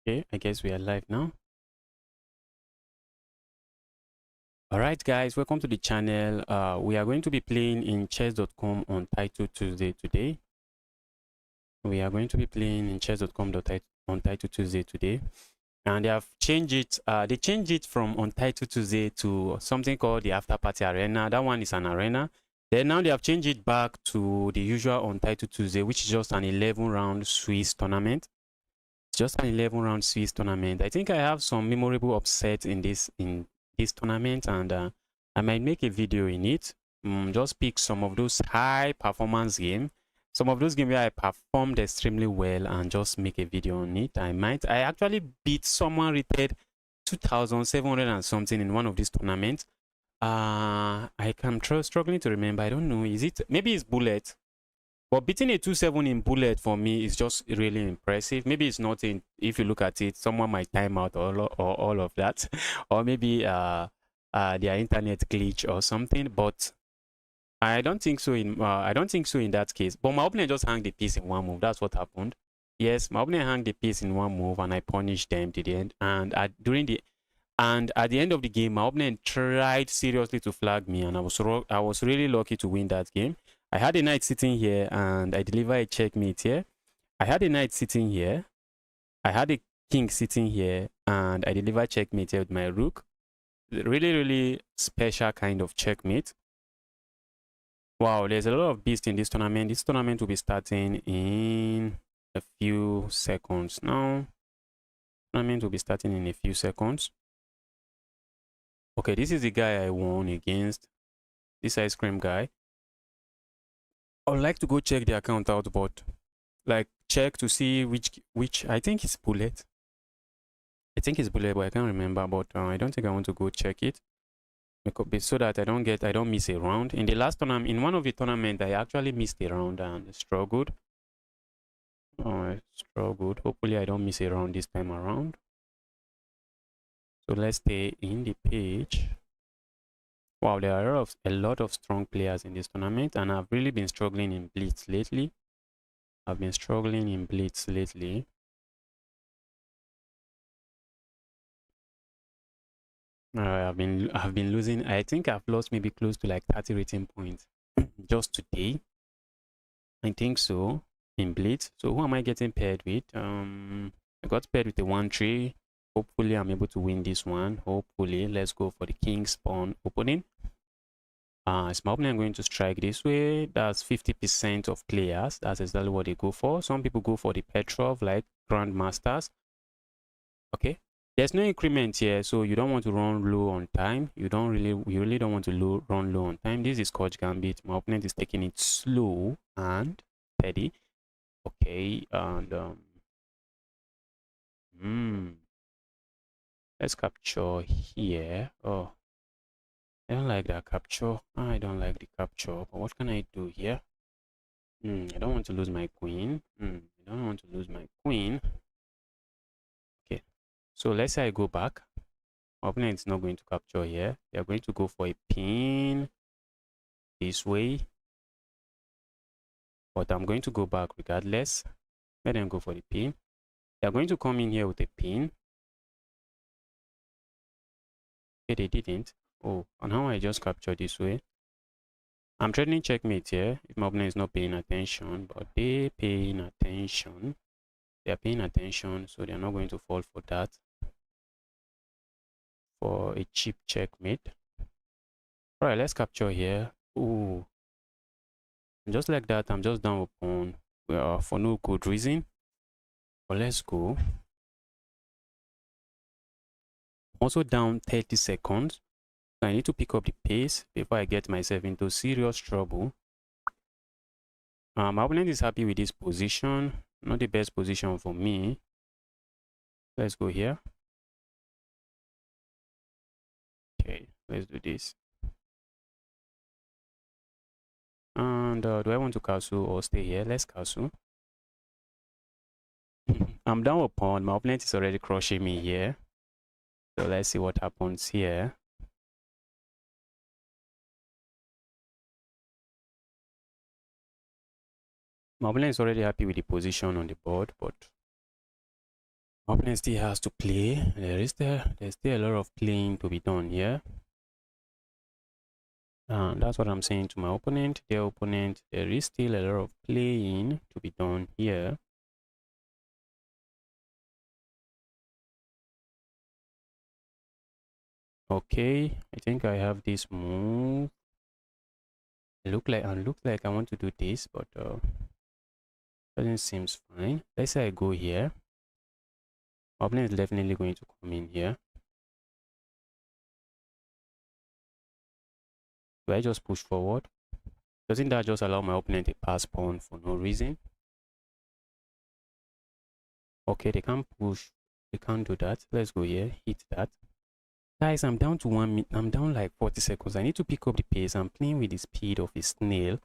Okay, I guess we are live now. Alright guys, welcome to the channel. We are going to be playing in chess.com on Untitled Tuesday today. We are going to be playing in chess.com on Untitled Tuesday today. And they have changed it. They changed it from Untitled Tuesday to something called the After Party Arena. That one is an arena. Then now they have changed it back to the usual Untitled Tuesday, which is just an 11-round Swiss tournament. Just an 11-round Swiss tournament. I think I have some memorable upsets in this tournament, and I might make a video in it. Just pick some of those high performance games, some of those games where I performed extremely well, and just make a video on it. I actually beat someone rated 2,700 and something in one of these tournaments. I am struggling to remember. I don't know. Is it, maybe it's bullet? But beating a 2-7 in bullet for me is just really impressive. Maybe it's not in, if you look at it, someone might time out or all of that. Or maybe their internet glitch or something. But I don't think so in that case. But my opponent just hung the piece in one move. That's what happened. Yes, my opponent hung the piece in one move and I punished them to the end. And at the end of the game, my opponent tried seriously to flag me, and I was really lucky to win that game. I had a knight sitting here and I deliver a checkmate here. I had a knight sitting here. I had a king sitting here and I deliver checkmate here with my rook. Really, really special kind of checkmate. Wow, there's a lot of beasts in this tournament. This tournament will be starting in a few seconds now. Tournament will be starting in a few seconds. Okay, this is the guy I won against. This ice cream guy. I would like to go check the account out, but like check to see which I think it's bullet. I think it's bullet, but I can't remember. But I don't think I want to go check it so that I don't miss a round. In the last tournament, in one of the tournament, I actually missed a round and struggled. I struggled. Hopefully, I don't miss a round this time around. So let's stay in the page. Wow, there are a lot of strong players in this tournament, and I've really been struggling in blitz lately. I've been struggling in blitz lately. I've been losing. I think I've lost maybe close to like 30 rating points just today. I think so in blitz. So who am I getting paired with? I got paired with a 1-3. Hopefully, I'm able to win this one. Hopefully, let's go for the king's pawn opening. Is my opponent going to strike this way? That's 50% of players. That's exactly what they go for. Some people go for the Petrov, like grandmasters. Okay, there's no increment here, so you don't want to run low on time. You really don't want to run low on time. This is Coach Gambit. My opponent is taking it slow and steady. Okay, and let's capture here. Oh, I don't like that capture. I don't like the capture. But what can I do here? I don't want to lose my queen. I don't want to lose my queen. Okay, so let's say I go back. My opponent is not going to capture here. They are going to go for a pin this way. But I'm going to go back regardless. Let them go for the pin. They are going to come in here with a pin. Okay, they didn't. Oh, and now I just capture this way. I'm threatening checkmate here if my opponent is not paying attention, but they're paying attention. They are paying attention, so they're not going to fall for that. For a cheap checkmate. Alright, let's capture here. Ooh. And just like that, I'm just down a pawn for no good reason. But let's go. Also down 30 seconds. I need to pick up the pace before I get myself into serious trouble. My opponent is happy with this position. Not the best position for me. Let's go here. Okay, let's do this. And do I want to castle or stay here? Let's castle. I'm down a pawn. My opponent is already crushing me here. So let's see what happens here. My opponent is already happy with the position on the board, but Opponent still has to play. There's still a lot of playing to be done here. That's what I'm saying to my opponent. Their opponent, there is still a lot of playing to be done here. Okay, I think I have this move. Look like I want to do this, but doesn't seems fine. Let's say I go here. Opponent is definitely going to come in here. Do I just push forward? Doesn't that just allow my opponent to pass pawn for no reason? Okay, they can't push. They can't do that. Let's go here. Hit that. Guys, I'm down to 1 minute. I'm down like 40 seconds. I need to pick up the pace. I'm playing with the speed of a snail.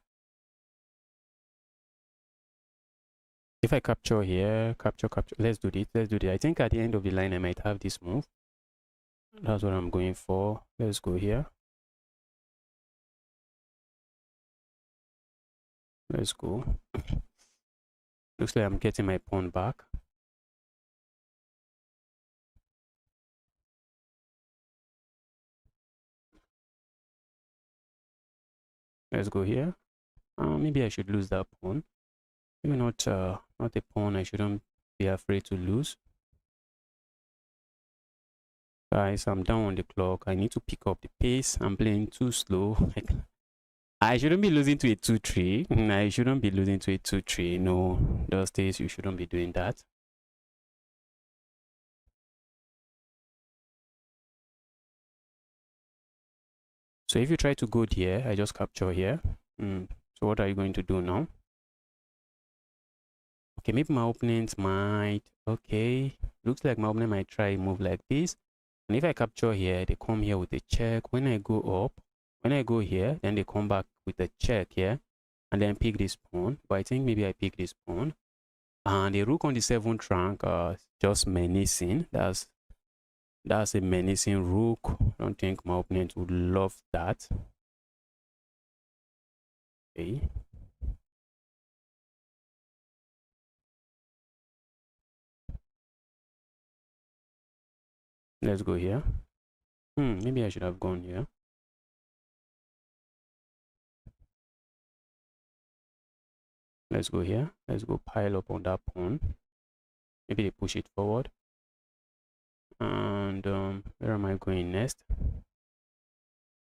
If I capture here, capture. Let's do this. Let's do this. I think at the end of the line, I might have this move. That's what I'm going for. Let's go here. Let's go. Looks like I'm getting my pawn back. Let's go here. Maybe I should lose that pawn. Maybe not a pawn I shouldn't be afraid to lose. Guys, I'm down on the clock. I need to pick up the pace. I'm playing too slow. I shouldn't be losing to a 2-3. I shouldn't be losing to a 2-3. No, those days you shouldn't be doing that. So if you try to go here, I just capture here. So what are you going to do now? Okay, maybe my opponent might. Okay, looks like my opponent might try a move like this. And if I capture here, they come here with a check. When I go up, when I go here, then they come back with a check here, and then pick this pawn. But I think maybe I pick this pawn. And the rook on the 7th rank, just menacing. That's a menacing rook. I don't think my opponent would love that. Okay. Let's go here. Maybe I should have gone here. Let's go here. Let's go pile up on that pawn. Maybe they push it forward. And where am I going next?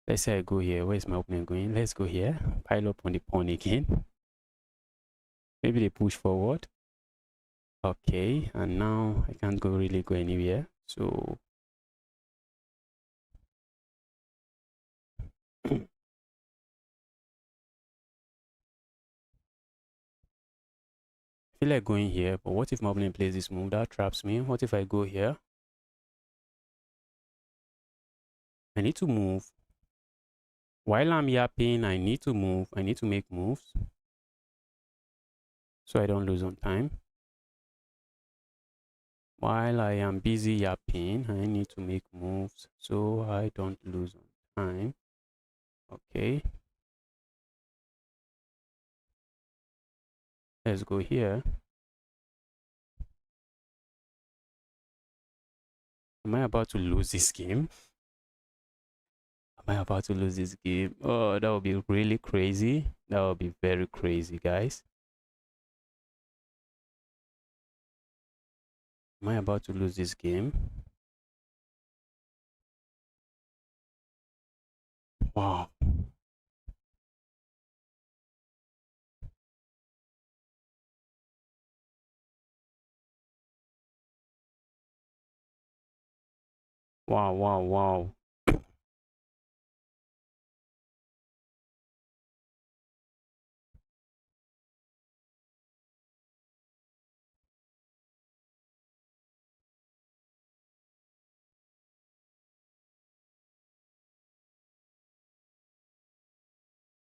Let's say I go here. Where's my opponent going? Let's go here. Pile up on the pawn again. Maybe they push forward. Okay, and now I can't really go anywhere. So I feel like going here, but what if my opponent plays this move? That traps me. What if I go here? I need to move. While I'm yapping, I need to move. I need to make moves so I don't lose on time. While I am busy yapping, I need to make moves so I don't lose on time. Okay. Let's go here. Am I about to lose this game? Am I about to lose this game? Oh, that would be really crazy. That would be very crazy, guys. Am I about to lose this game? Wow. Wow, wow, wow.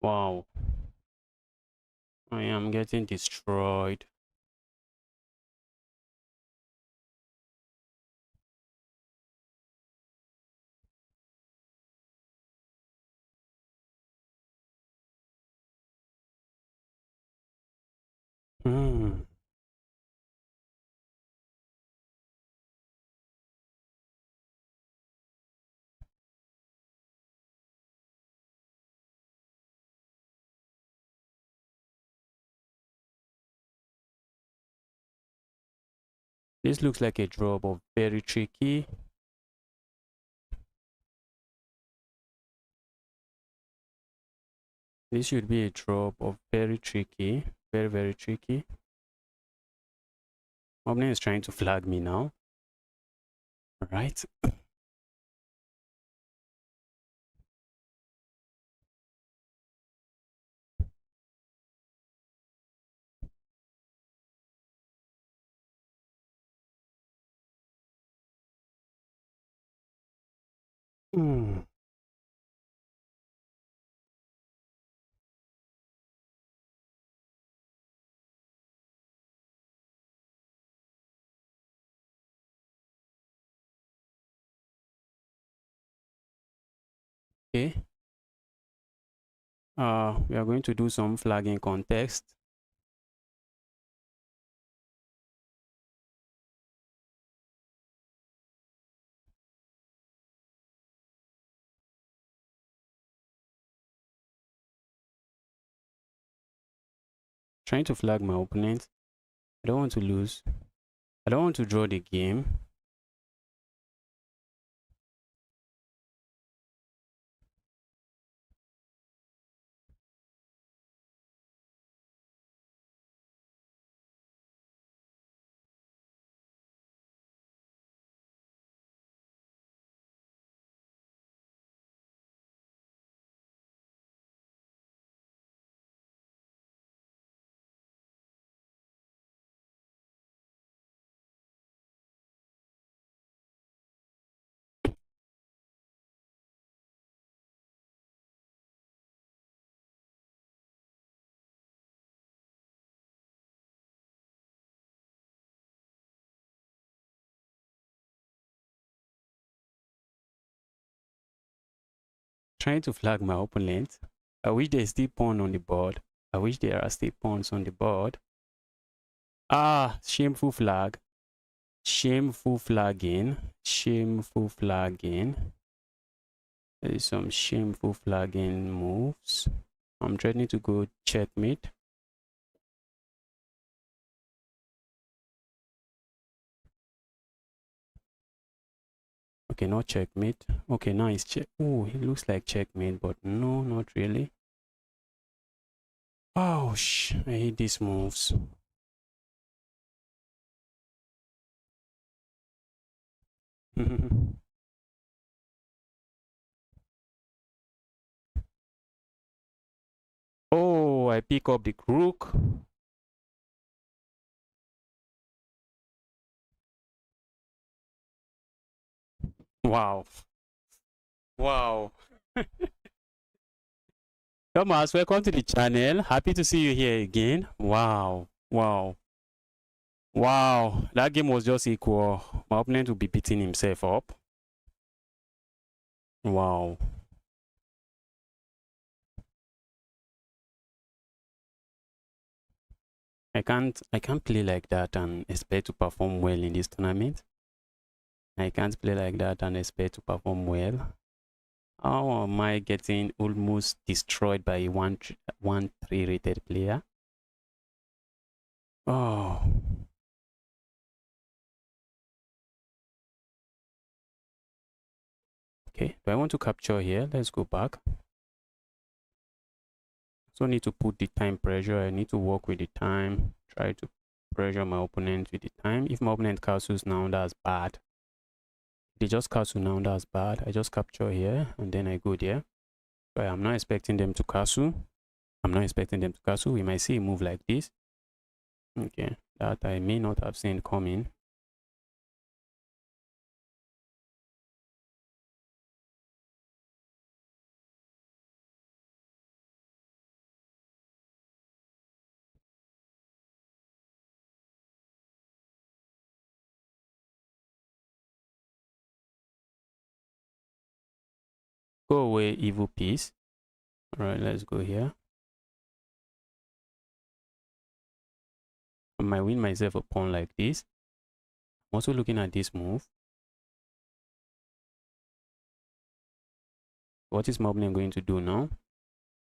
Wow. I am getting destroyed. Hmm. This looks like a draw, but very tricky. This should be a draw, but very tricky. Very, very tricky. Opponent is trying to flag me now. All right. Hmm. Okay. We are going to do some flagging context. Trying to flag my opponent. I don't want to lose. I don't want to draw the game. Trying to flag my opponent. I wish there's still pawn on the board. I wish there are still pawns on the board. Ah, shameful flag. Shameful flagging. Shameful flagging. There is some shameful flagging moves. I'm threatening to go checkmate. Okay, not checkmate. Okay, now it's check. Oh, it looks like checkmate, but no, not really. Oh, I hate these moves. Oh, I pick up the crook. Wow. Wow. Thomas, welcome to the channel. Happy to see you here again. Wow. Wow. Wow. That game was just equal. My opponent will be beating himself up. Wow. I can't play like that and expect to perform well in this tournament. I can't play like that and expect to perform well. How am I getting almost destroyed by a 1-3 rated player? Oh. Okay, do I want to capture here? Let's go back. So I need to put the time pressure. I need to work with the time. Try to pressure my opponent with the time. If my opponent castles now, that's bad. If they just castle now, that's bad. I just capture here and then I go there. But I'm not expecting them to castle. I'm not expecting them to castle. We might see a move like this. Okay, that I may not have seen coming. Go away, evil piece. All right, let's go here. I might win myself a pawn like this. I'm also looking at this move. What is my opponent going to do now?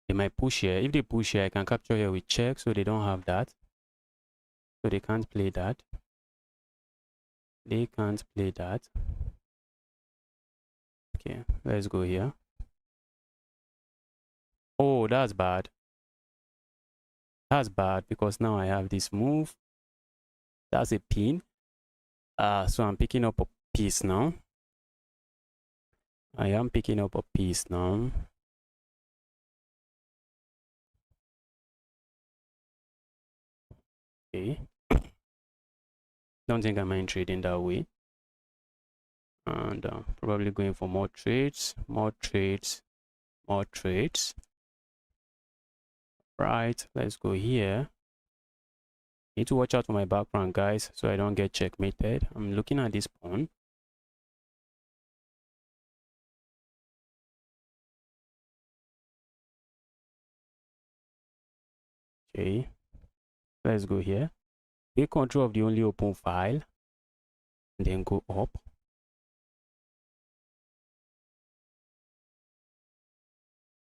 They might push here. If they push here, I can capture here with check, so they don't have that. So they can't play that. They can't play that. Okay, let's go here. Oh, that's bad. That's bad because now I have this move. That's a pin. So I'm picking up a piece now. I am picking up a piece now. Okay. Don't think I mind trading that way. And probably going for more trades. Right, let's go here. Need to watch out for my background, guys, so I don't get checkmated. I'm looking at this pawn. Okay, let's go here. Take control of the only open file, and then go up.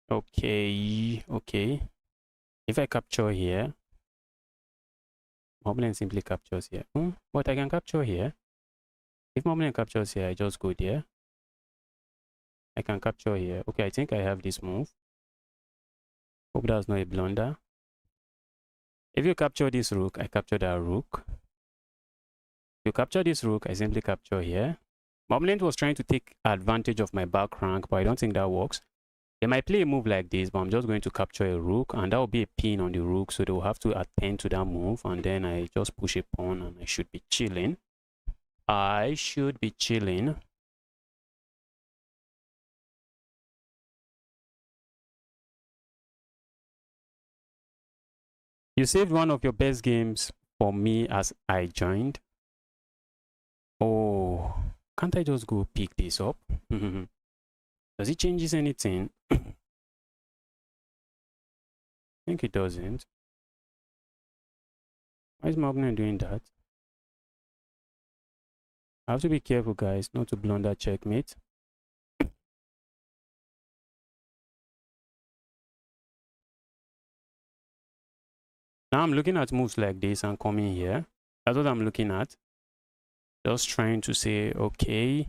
Okay. If I capture here, Moblin simply captures here. But I can capture here. If Moblin captures here, I just go there. I can capture here. Okay, I think I have this move. Hope that's not a blunder. If you capture this rook, I capture that rook. If you capture this rook, I simply capture here. Moblin was trying to take advantage of my back rank, but I don't think that works. They might play a move like this, but I'm just going to capture a rook, and that will be a pin on the rook, so they will have to attend to that move, and then I just push a pawn, and I should be chilling. You saved one of your best games for me as I joined. Oh, can't I just go pick this up? Does it changes anything? I think it doesn't. Why is Magna doing that? I have to be careful, guys, not to blunder checkmate. Now I'm looking at moves like this and coming here. That's what I'm looking at. Just trying to say, okay,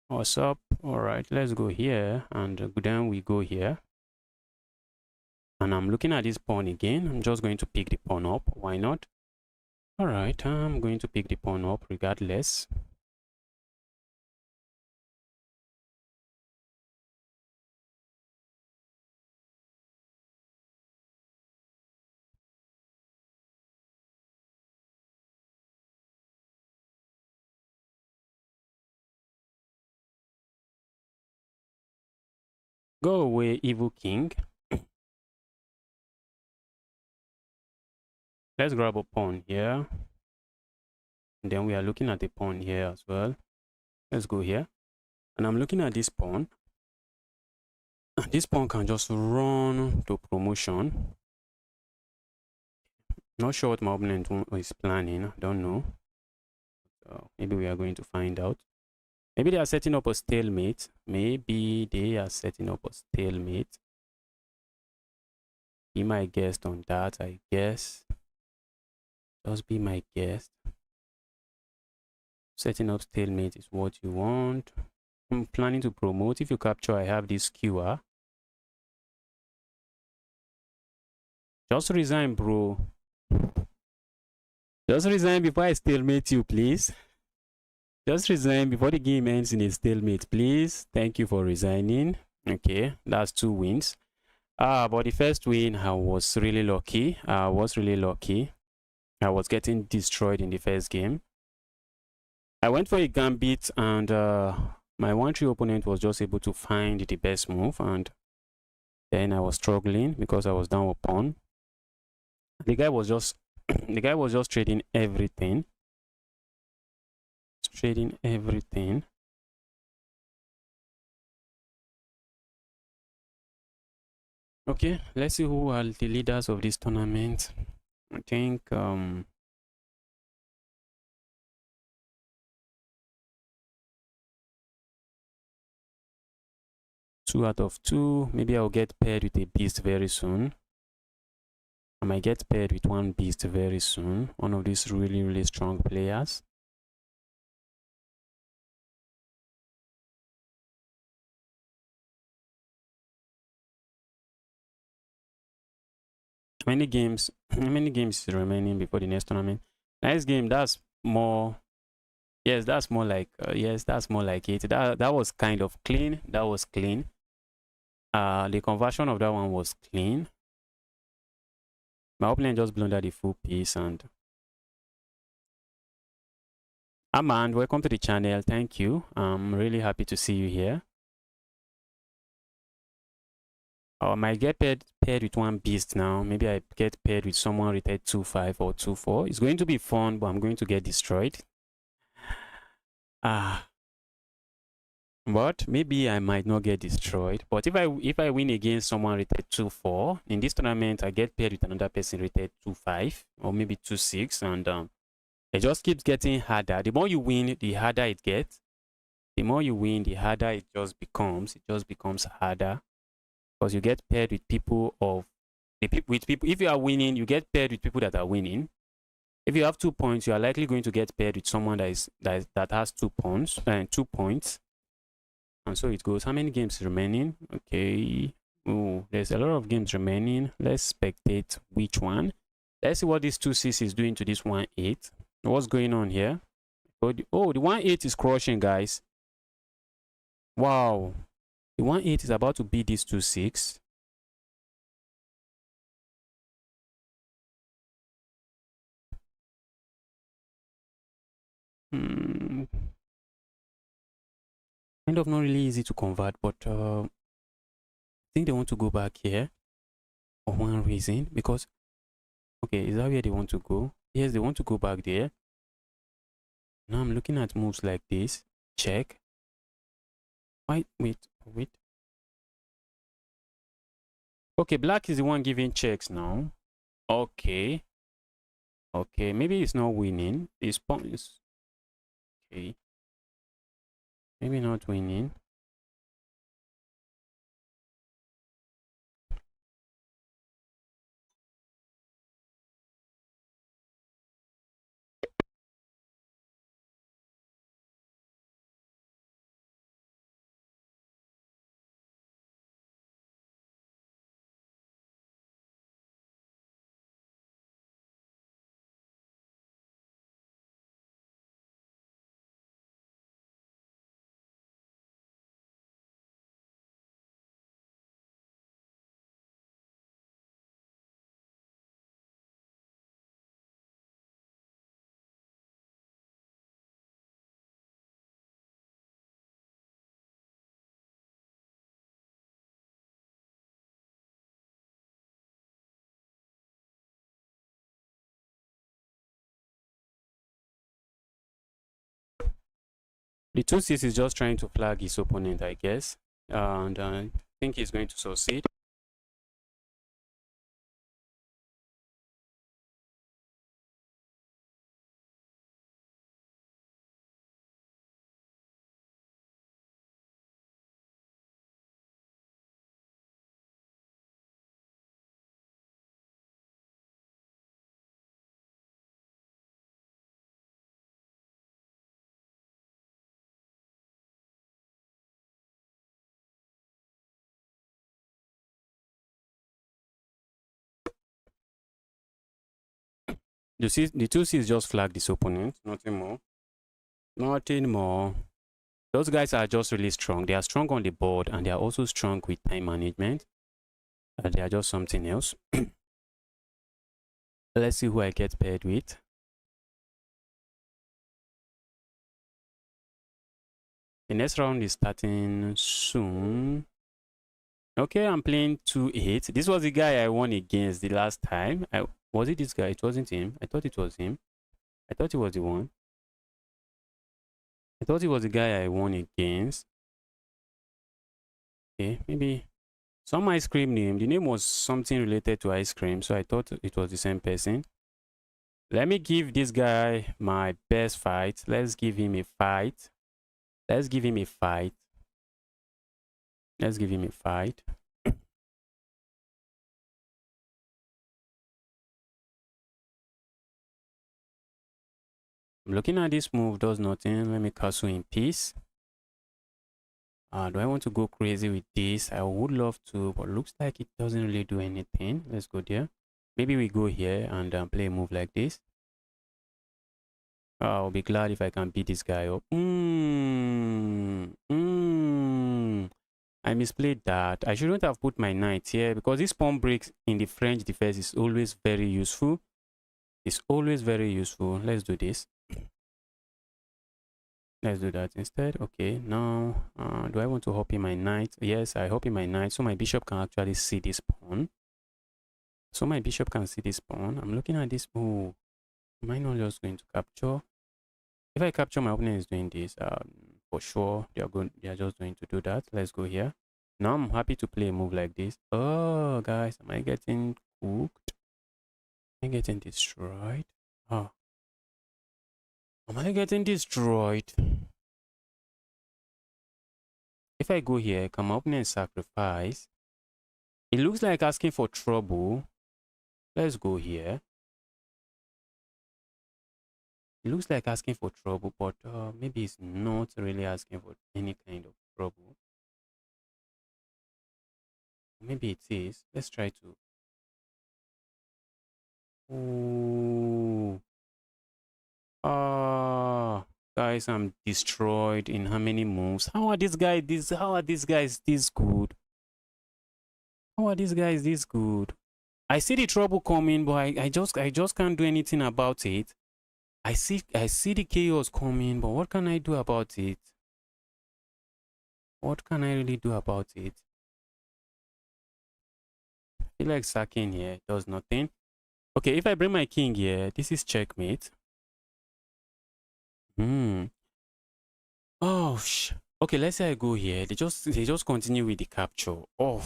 what's up? All right, let's go here. And then we go here. And I'm looking at this pawn again. I'm just going to pick the pawn up. Why not? All right, I'm going to pick the pawn up regardless. Go away, evil king. Let's grab a pawn here. And then we are looking at the pawn here as well. Let's go here. And I'm looking at this pawn. And this pawn can just run to promotion. Not sure what my opponent is planning. I don't know. So maybe we are going to find out. Maybe they are setting up a stalemate. Maybe they are setting up a stalemate. Be my guest on that, I guess. Just be my guest. Setting up stalemate is what you want. I'm planning to promote. If you capture, I have this skewer. Just resign, bro. Just resign before I stalemate you, please. Just resign before the game ends in a stalemate, please. Thank you for resigning. Okay, that's 2 wins. But the first win, I was really lucky. I was getting destroyed in the first game. I went for a gambit, and my 1-3 opponent was just able to find the best move, and then I was struggling because I was down a pawn. The guy was just trading everything. Okay, let's see who are the leaders of this tournament. I think 2 out of 2. Maybe I'll get paired with a beast very soon. I might get paired with one beast very soon. One of these really strong players. many games how many games is remaining before the next tournament? Next game, that's more. Yes, that's more like yes, that's more like it. That was kind of clean. That was clean. The conversion of that one was clean. My opponent just blundered the full piece. And Amand, welcome to the channel. Thank you. I'm really happy to see you here. I might get paired with one beast now. Maybe I get paired with someone rated 2-5 or 2-4. It's going to be fun, but I'm going to get destroyed. But maybe I might not get destroyed. But if I win against someone rated 2-4 in this tournament, I get paired with another person rated 2-5 or maybe 2-6, and it just keeps getting harder. The more you win, the harder it gets. The more you win, the harder it just becomes. It just becomes harder because you get paired with people If you are winning, you get paired with people that are winning. If you have 2 points, you are likely going to get paired with someone that has 2 points and 2 points. And so it goes. How many games remaining? Okay. Oh, there's a lot of games remaining. Let's spectate which one. Let's see what this 2-6 is doing to this 1-8. What's going on here? Oh, the 1-8 is crushing, guys. Wow. The 1-8 is about to beat this 2-6. Kind of not really easy to convert, but I think they want to go back here for one reason. Because, okay, is that where they want to go? Yes, they want to go back there. Now I'm looking at moves like this. Check. Wait. Okay, black is the one giving checks now. Okay, maybe it's not winning. His pawn is okay. Maybe not winning. The 2-6 is just trying to flag his opponent, I guess. And I think he's going to succeed. The 2-6 just flagged his opponent, nothing more. Nothing more. Those guys are just really strong. They are strong on the board and they are also strong with time management. They are just something else. Let's see who I get paired with. The next round is starting soon. Okay, I'm playing 2-8. This was the guy I won against the last time. Was it this guy? It wasn't him. I thought it was him. I thought he was the one. I thought he was the guy I won against. Okay, maybe some ice cream name. The name was something related to ice cream, so I thought it was the same person. Let me give this guy my best fight. Let's give him a fight. Let's give him a fight. Let's give him a fight. I'm looking at this move, does nothing. Let me castle in peace. Do I want to go crazy with this? I would love to, but looks like it doesn't really do anything. Let's go there. maybe we go here and play a move like this. I'll be glad if I can beat this guy up. I misplayed that. I shouldn't have put my knight here because this pawn breaks in the French defense is always very useful. It's always very useful. Let's do this. Let's do that instead. Okay, now do I want to hop in my knight? Yes, I hop in my knight so my bishop can actually see this pawn. So my bishop can see this pawn. I'm looking at this. Oh, am I not just going to capture? If I capture, my opponent is doing this. For sure, they are just going to do that. Let's go here. Now I'm happy to play a move like this. Oh, guys, am I getting cooked? Am I getting destroyed? Oh, am I getting destroyed? If I go here, can my opponent sacrifice? It looks like asking for trouble. Let's go here. It looks like asking for trouble, but maybe it's not really asking for any kind of trouble. Maybe it is. Let's try to. Ooh. Guys, I'm destroyed in how many moves? How are these guys this good? How are these guys this good? I see the trouble coming, but I just can't do anything about it. I see the chaos coming, but what can I do about it? What can I really do about it? I feel like sacking here does nothing. Okay, if I bring my king here, this is checkmate. Oh, okay, let's say I go here. They just continue with the capture. Oh,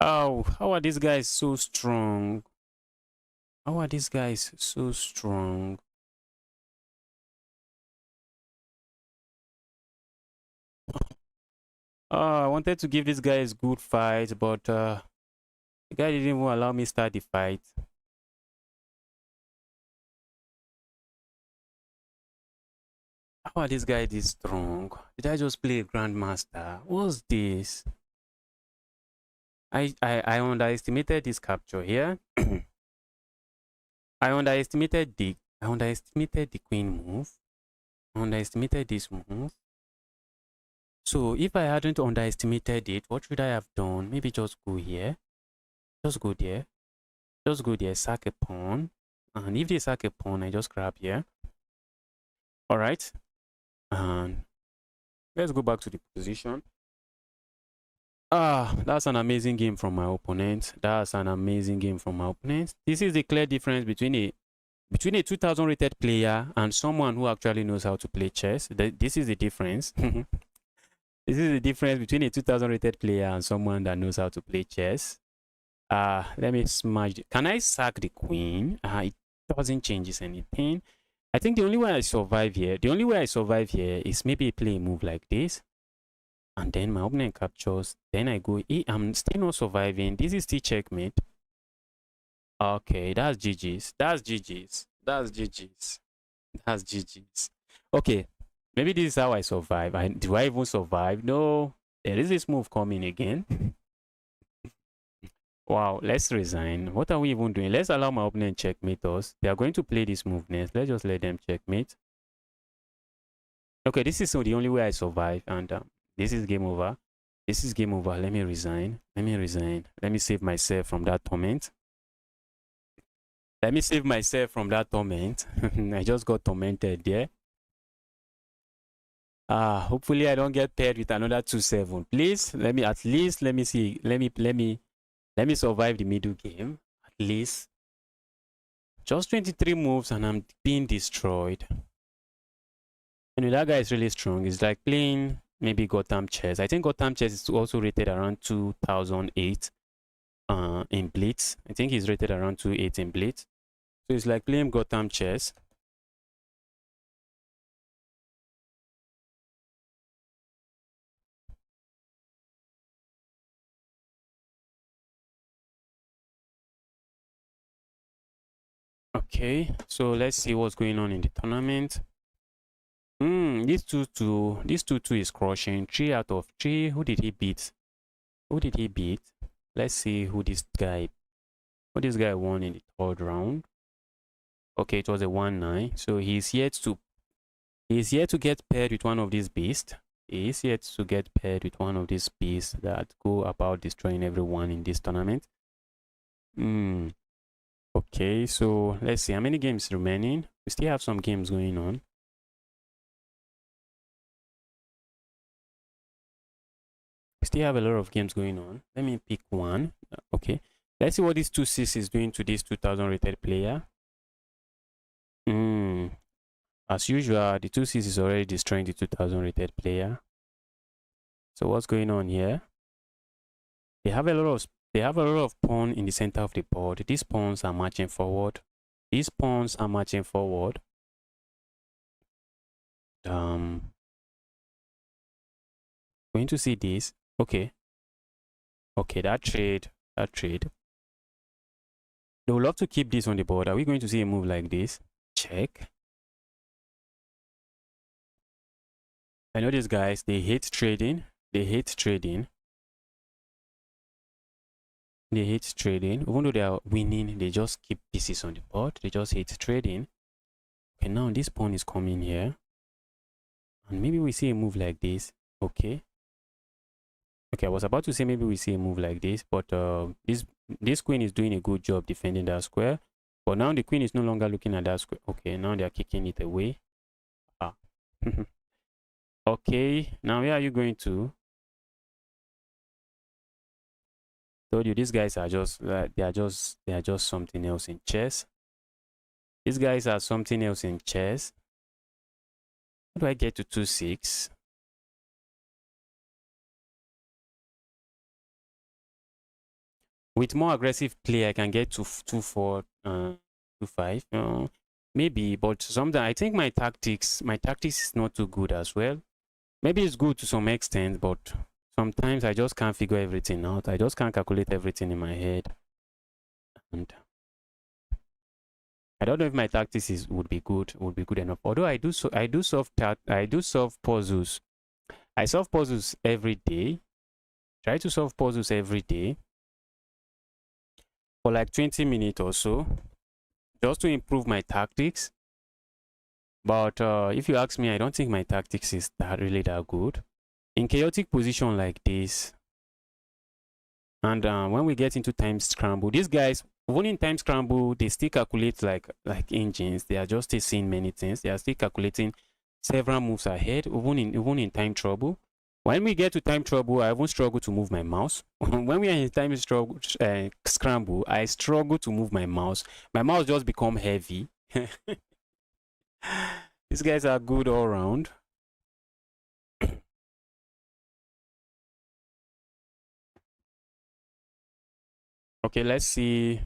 oh, how are these guys so strong? How are these guys so strong? I wanted to give these guys good fight, but the guy didn't even allow me start the fight. How are these guys this strong? Did I just play a grandmaster? What's this? I underestimated this capture here. I underestimated the queen move. I underestimated this move. So if I hadn't underestimated it, what should I have done? Maybe just go here. Just go there. Just go there, sack a pawn. And if they sack a pawn, I just grab here. Alright. And let's go back to the position. That's an amazing game from my opponent. That's an amazing game from my opponent. This is the clear difference between a 2000 rated player and someone who actually knows how to play chess. This is the difference. This is the difference between a 2000 rated player and someone that knows how to play chess. Let me smash it. Can I sack the queen? It doesn't change anything. I think the only way I survive here is maybe play a move like this. And then my opponent captures. Then I go, I'm still not surviving. This is still checkmate. Okay, that's GG's. That's GG's. That's GG's. That's GG's. Okay, maybe this is how I survive. Do I even survive? No. There is this move coming again. Wow, let's resign. What are we even doing? Let's allow my opponent checkmate us. They are going to play this move next. Let's just let them checkmate. Okay, this is the only way I survive. And this is game over. This is game over. Let me resign. Let me resign. Let me save myself from that torment. Let me save myself from that torment. I just got tormented there. Hopefully I don't get paired with another 2-7. Please, let me see. Let me survive the middle game. At least. Just 23 moves and I'm being destroyed. And that guy is really strong. It's like playing maybe Gotham chess. I think Gotham chess is also rated around 2008 in Blitz. I think he's rated around 2.8 in Blitz. So it's like playing Gotham chess. Okay, so let's see what's going on in the tournament. This 2-2 is crushing. 3 out of 3. Who did he beat? Who did he beat? Let's see who this guy. what this guy won in the third round. Okay, it was a 1-9. So he's yet to get paired with one of these beasts. He is yet to get paired with one of these beasts that go about destroying everyone in this tournament. Okay, so let's see how many games remaining. We still have some games going on. We still have a lot of games going on. Let me pick one. Okay, let's see what this 2-6 is doing to this 2000 rated player. As usual, the 2-6 is already destroying the 2000 rated player. So what's going on here? They have a lot of pawn in the center of the board. These pawns are marching forward. These pawns are marching forward. Going to see this. Okay, that trade. They would love to keep this on the board. Are we going to see a move like this? Check. I know these guys, they hate trading. Even though they are winning, they just keep pieces on the board. They just hate trading. Okay, now this pawn is coming here. And maybe we see a move like this. Okay, I was about to say maybe we see a move like this, but this queen is doing a good job defending that square. But now the queen is no longer looking at that square. Okay, now they are kicking it away. Okay, now where are you going to? Told you these guys are just they are just something else in chess. These guys are something else in chess. How do I get to 2-6? With more aggressive play, I can get to 2-4, 2-5. Maybe, but sometimes I think my tactics is not too good as well. Maybe it's good to some extent, but sometimes I just can't figure everything out. I just can't calculate everything in my head. And I don't know if my tactics would be good enough. Although I do solve puzzles. I solve puzzles every day. Try to solve puzzles every day for like 20 minutes or so, just to improve my tactics. But if you ask me, I don't think my tactics is really that good in chaotic position like this. And when we get into time scramble, these guys, even in time scramble, they still calculate like engines. They are just still seeing many things. They are still calculating several moves ahead, even in time trouble. When we get to time trouble, I even struggle to move my mouse. When we are in time scramble, I struggle to move my mouse. My mouse just become heavy. These guys are good all around. Okay, let's see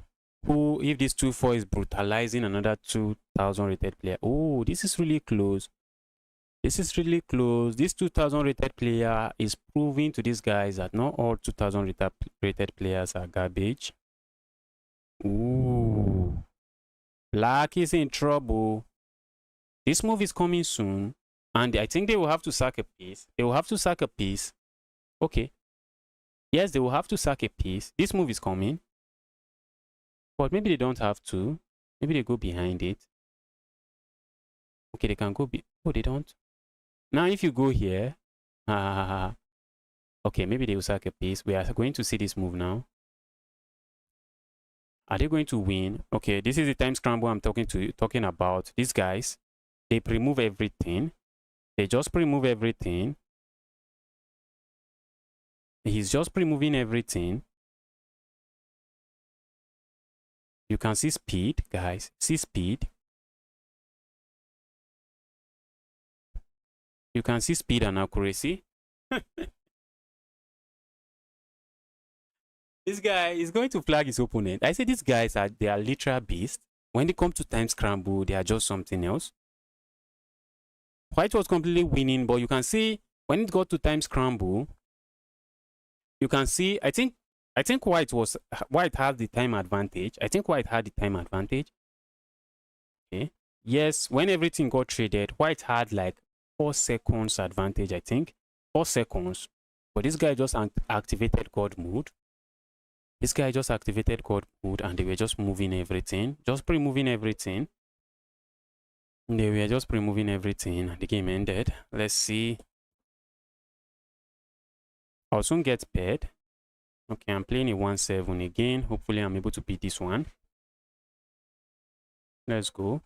if this 2-4 is brutalizing another 2000 rated player. Oh, this is really close. This 2000 rated player is proving to these guys that not all 2000 rated players are garbage. Ooh, Black is in trouble. This move is coming soon, and I think they will have to sack a piece. Okay. Yes, they will have to sack a piece. This move is coming. But maybe they don't have to. Maybe they go behind it. Okay, they can go oh, they don't. Now, if you go here, okay, maybe they will sack a piece. We are going to see this move now. Are they going to win? Okay, this is the time scramble I'm talking about. These guys, they remove everything. They just remove everything. He's just removing everything. You can see speed, guys. See speed. You can see speed and accuracy. This guy is going to flag his opponent. I say these guys are literal beasts. When they come to time scramble, they are just something else. White was completely winning, but you can see when it got to time scramble, you can see, I think White had the time advantage. Okay. Yes, when everything got traded, White had like 4 seconds advantage, I think. 4 seconds. But this guy just activated God mode. This guy just activated god mode and they were just moving everything, just pre-moving everything. They were just pre-moving everything and the game ended. Let's see. I'll soon get paired. Okay, I'm playing a 1-7 again. Hopefully I'm able to beat this one. Let's go.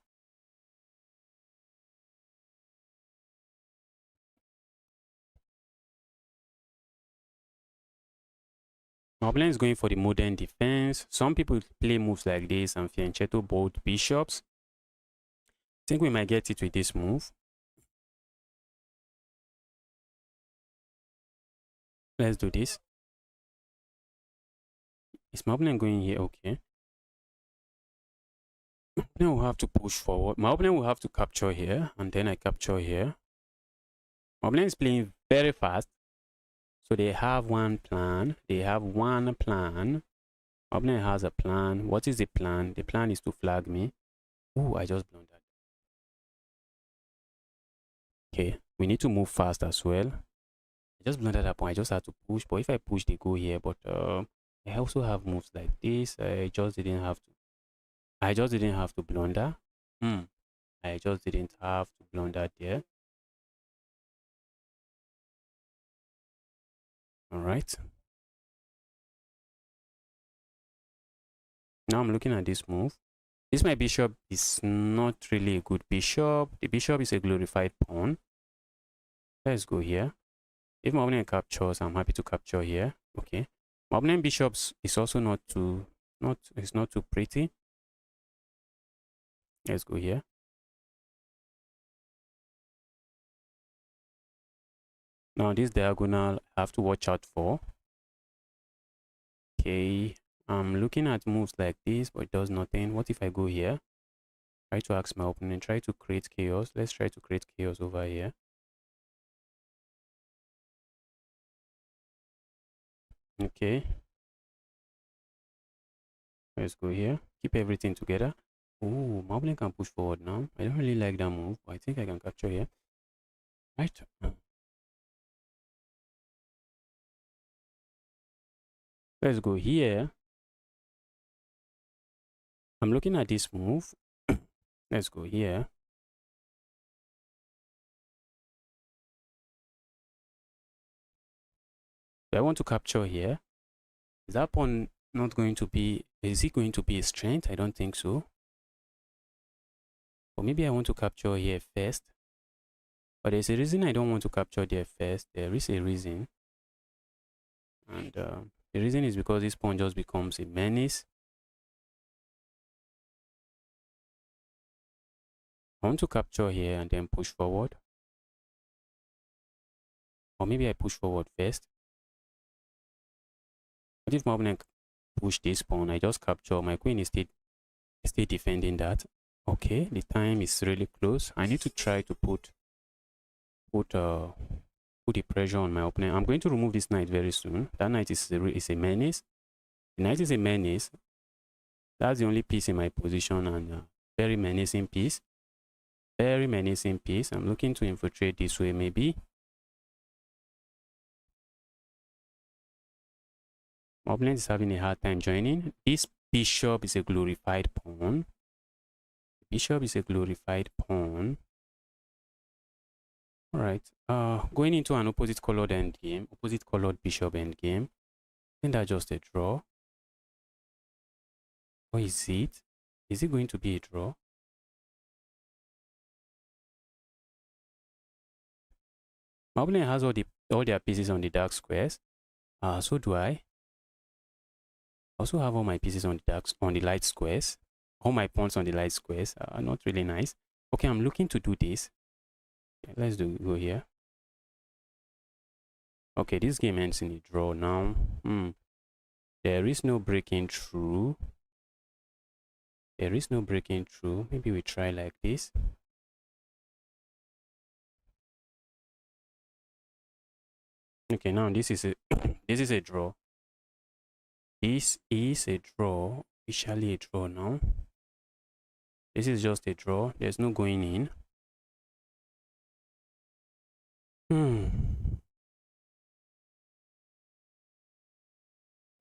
My opponent is going for the modern defense. Some people play moves like this and fianchetto both bishops. I think we might get it with this move. Let's do this. Is my opponent going here? Okay. Then we'll have to push forward. My opponent will have to capture here, and then I capture here. My opponent is playing very fast. So they have one plan. They have one plan. My opponent has a plan. What is the plan? The plan is to flag me. Oh, I just blundered. Okay, we need to move fast as well. I just blundered that point. I just had to push. But if I push, they go here. But I also have moves like this. I just didn't have to. I just didn't have to blunder. I just didn't have to blunder there. All right. Now I'm looking at this move. This my bishop is not really a good bishop. The bishop is a glorified pawn. Let's go here. If my opponent captures, I'm happy to capture here. Okay. My opponent bishops is also not too pretty. Let's go here. Now this diagonal I have to watch out for. Okay. I'm looking at moves like this, but it does nothing. What if I go here? Try to ask my opponent, try to create chaos. Let's try to create chaos over here. Okay. Let's go here. Keep everything together. Oh, my opponent can push forward now. I don't really like that move, but I think I can capture here. Right. Let's go here. I'm looking at this move. Let's go here. Do I want to capture here? Is that pawn not going to be, is it going to be a strength? I don't think so. Or maybe I want to capture here first. But there's a reason I don't want to capture there first. There is a reason. And the reason is because this pawn just becomes a menace. I want to capture here and then push forward. Or maybe I push forward first. What if my opponent push this pawn? I just capture. My queen is still defending that. Okay, the time is really close. I need to try to put the pressure on my opponent. I'm going to remove this knight very soon. That knight is a menace. The knight is a menace. That's the only piece in my position, and very menacing piece. Very menacing piece. I'm looking to infiltrate this way maybe. My opponent is having a hard time joining. This bishop is a glorified pawn. Bishop is a glorified pawn. All right. Going into an opposite colored endgame, opposite colored bishop endgame. I think that's just a draw. Or is it? Is it going to be a draw? My opponent has all their pieces on the dark squares. So do I. Also have all my pieces on the light squares. All my pawns on the light squares are not really nice. Okay, I'm looking to do this. Okay, let's go here. Okay, this game ends in a draw now. There is no breaking through. There is no breaking through. Maybe we try like this. Okay, now this is a this is a draw. This is a draw. Officially a draw now. This is just a draw. There's no going in.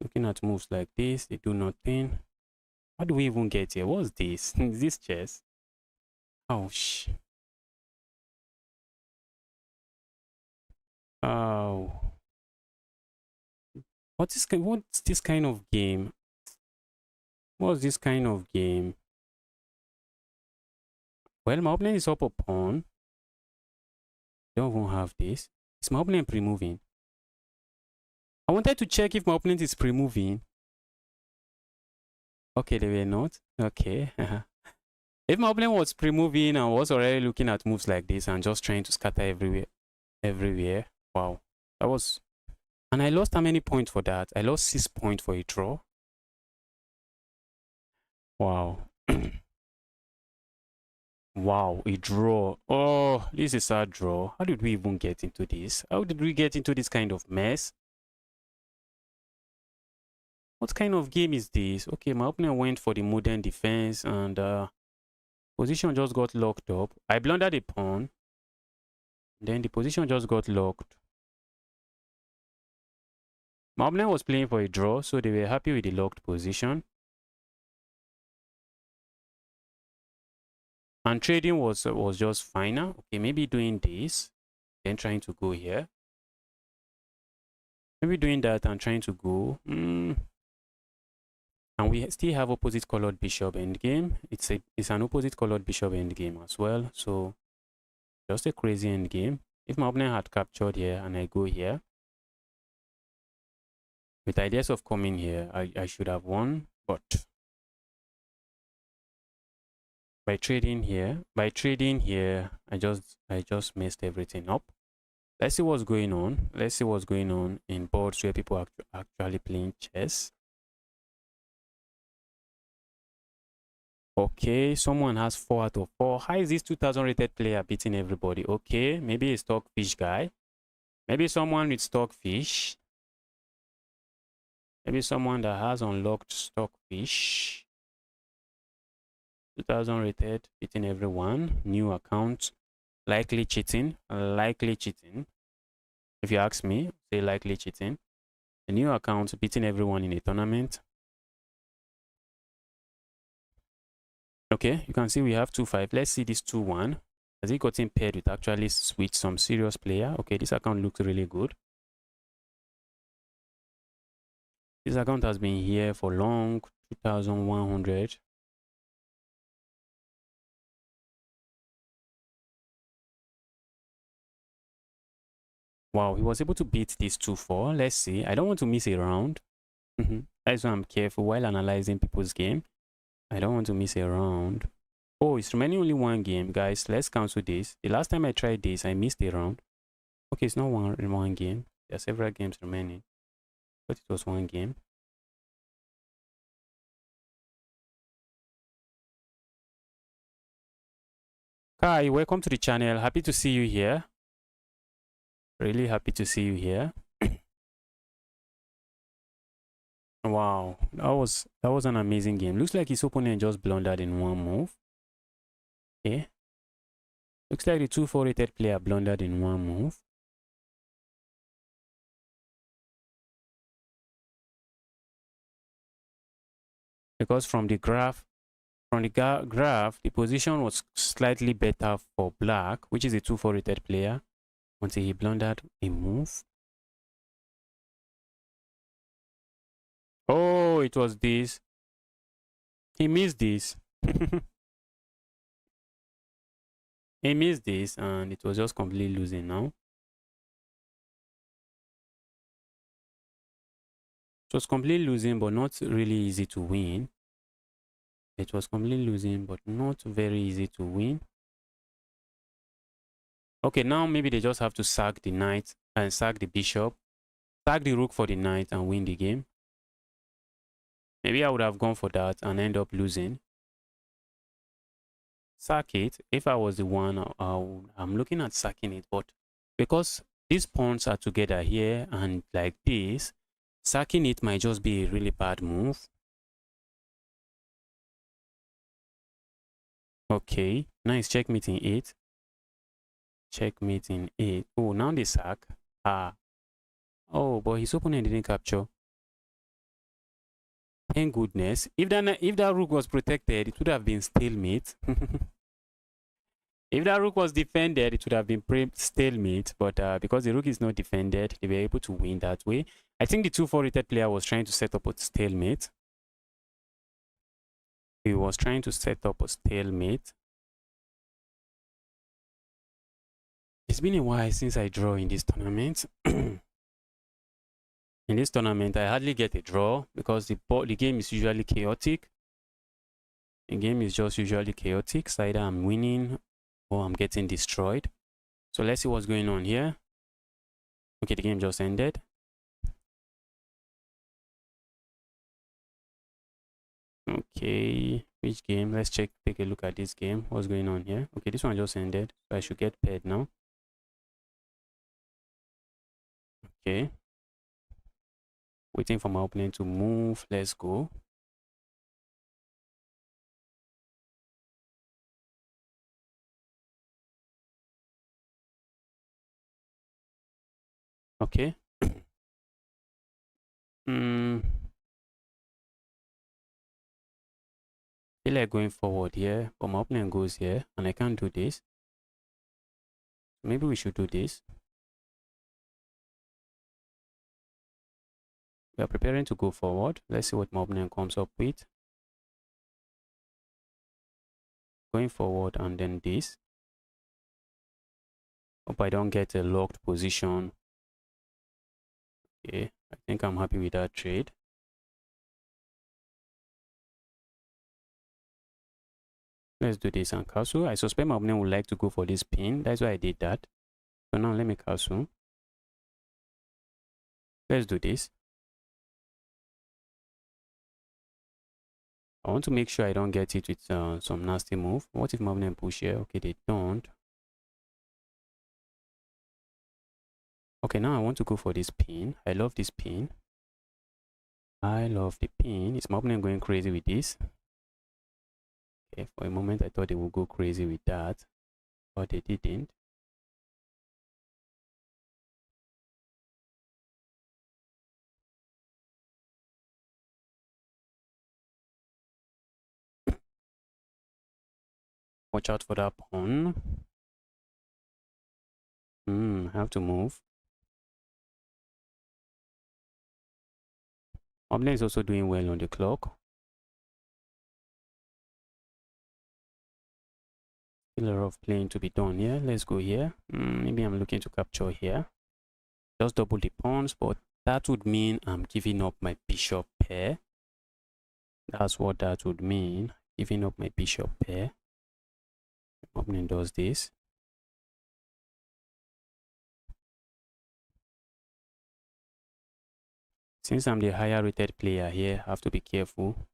Looking at moves like this, they do nothing. How do we even get here? What's this? Is this chess? Ouch. Oh. What's this kind of game? What's this kind of game? Well, my opponent is up a pawn. Don't even have this. Is my opponent pre-moving? I wanted to check if my opponent is pre-moving. Okay, they were not. Okay. If my opponent was pre-moving and was already looking at moves like this and just trying to scatter everywhere. Wow. That was... And I lost how many points for that? I lost 6 points for a draw. Wow. Wow, a draw. Oh, this is a draw. How did we even get into this? How did we get into this kind of mess? What kind of game is this? Okay, my opponent went for the modern defense and position just got locked up. I blundered a pawn. Then the position just got locked. My opponent was playing for a draw, so they were happy with the locked position. And trading was just finer. Okay, maybe doing this, then trying to go here. Maybe doing that and trying to go. And we still have opposite colored bishop endgame. It's an opposite colored bishop endgame as well. So just a crazy endgame. If my opponent had captured here and I go here, with ideas of coming here, I should have won. But by trading here, I just messed everything up. Let's see what's going on. Let's see what's going on in boards where people are actually playing chess. Okay, someone has 4 out of 4. How is this 2000 rated player beating everybody? Okay, maybe a stockfish guy. Maybe someone with stockfish. Maybe someone that has unlocked stockfish. 2000 rated, beating everyone. New account. Likely cheating. Likely cheating. If you ask me, say likely cheating. A new account beating everyone in a tournament. Okay, you can see we have 2-5. Let's see this 2-1. Has he gotten paired with actually with some serious player? Okay, this account looks really good. This account has been here for long. 2100. Wow, he was able to beat this 2-4. Let's see. I don't want to miss a round. That's why I'm careful while analyzing people's game. I don't want to miss a round. Oh, it's remaining only one game, guys. Let's cancel this. The last time I tried this, I missed a round. Okay, it's not one game. There are several games remaining, but it was one game. Kai, welcome to the channel. Happy to see you here. Really happy to see you here. Wow, that was an amazing game. Looks like his opponent just blundered in one move. Okay. Looks like the 2-4 rated player blundered in one move. Because from the graph, the position was slightly better for black, which is a 2-4 rated player, until he blundered a move. Oh, it was this. He missed this. He missed this, and it was just completely losing now. It was completely losing, but not really easy to win. It was completely losing, but not very easy to win. Okay, now maybe they just have to sack the knight and sack the bishop, sack the rook for the knight and win the game. Maybe I would have gone for that and end up losing. Sack it. If I was the one, I'm looking at sacking it, but because these pawns are together here and like this, sacking it might just be a really bad move. Okay, nice checkmate in 8. Checkmate in 8. Oh, now they sack. Ah. Oh, but his opponent didn't capture. Thank goodness. If that rook was protected, it would have been stalemate. If that rook was defended, it would have been stalemate. But because the rook is not defended, they were able to win that way. I think the 2-4 rated player was trying to set up a stalemate. He was trying to set up a stalemate. It's been a while since I draw in this tournament. In this tournament, I hardly get a draw because the game is usually chaotic. The game is just usually chaotic. So either I'm winning or I'm getting destroyed. So let's see what's going on here. Okay, the game just ended. Okay, which game? Let's take a look at this game. What's going on here? Okay, this one just ended. So I should get paired now. Okay. Waiting for my opponent to move. Let's go. Okay. Feel like going forward here, but my opponent goes here, and I can't do this. Maybe we should do this. We are preparing to go forward. Let's see what my opponent comes up with. Going forward and then this. Hope I don't get a locked position. Okay, I think I'm happy with that trade. Let's do this and castle. I suspect my opponent would like to go for this pin. That's why I did that. So now let me castle. Let's do this. I want to make sure I don't get it with some nasty move. What if my opponent push here? Okay, they don't. Okay, now I want to go for this pin. I love this pin. I love the pin. Is my opponent going crazy with this? Okay, for a moment I thought they would go crazy with that, but they didn't. Watch out for that pawn. I have to move. Opponent is also doing well on the clock. Still a lot of playing to be done here. Let's go here. Maybe I'm looking to capture here. Just double the pawns, but that would mean I'm giving up my bishop pair. That's what that would mean. Giving up my bishop pair. Opponent does this. Since I'm the higher rated player here, I have to be careful.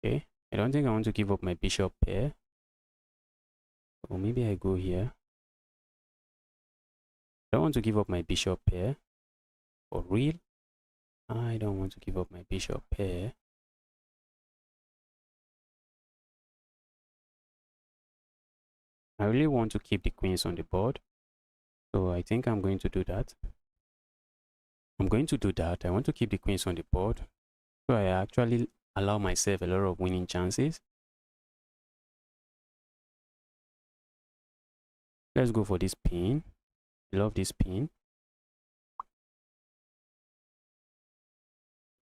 Okay, I don't think I want to give up my bishop pair. Or maybe I go here. I don't want to give up my bishop pair. For real? I don't want to give up my bishop pair. I really want to keep the queens on the board. So I think I'm going to do that. I want to keep the queens on the board. So I actually allow myself a lot of winning chances. Let's go for this pin. I love this pin.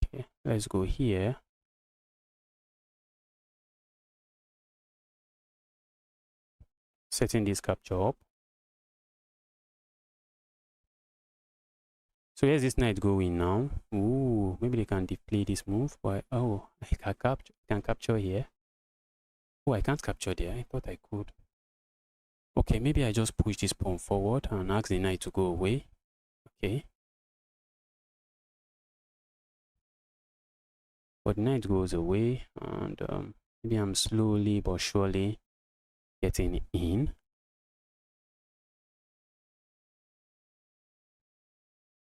Okay, let's go here. Setting this capture up. So here's this knight going now. Ooh, maybe they can play this move. But oh, I can capture here. Oh, I can't capture there. I thought I could. Okay, maybe I just push this pawn forward and ask the knight to go away. Okay. But the knight goes away, and maybe I'm slowly but surely getting in.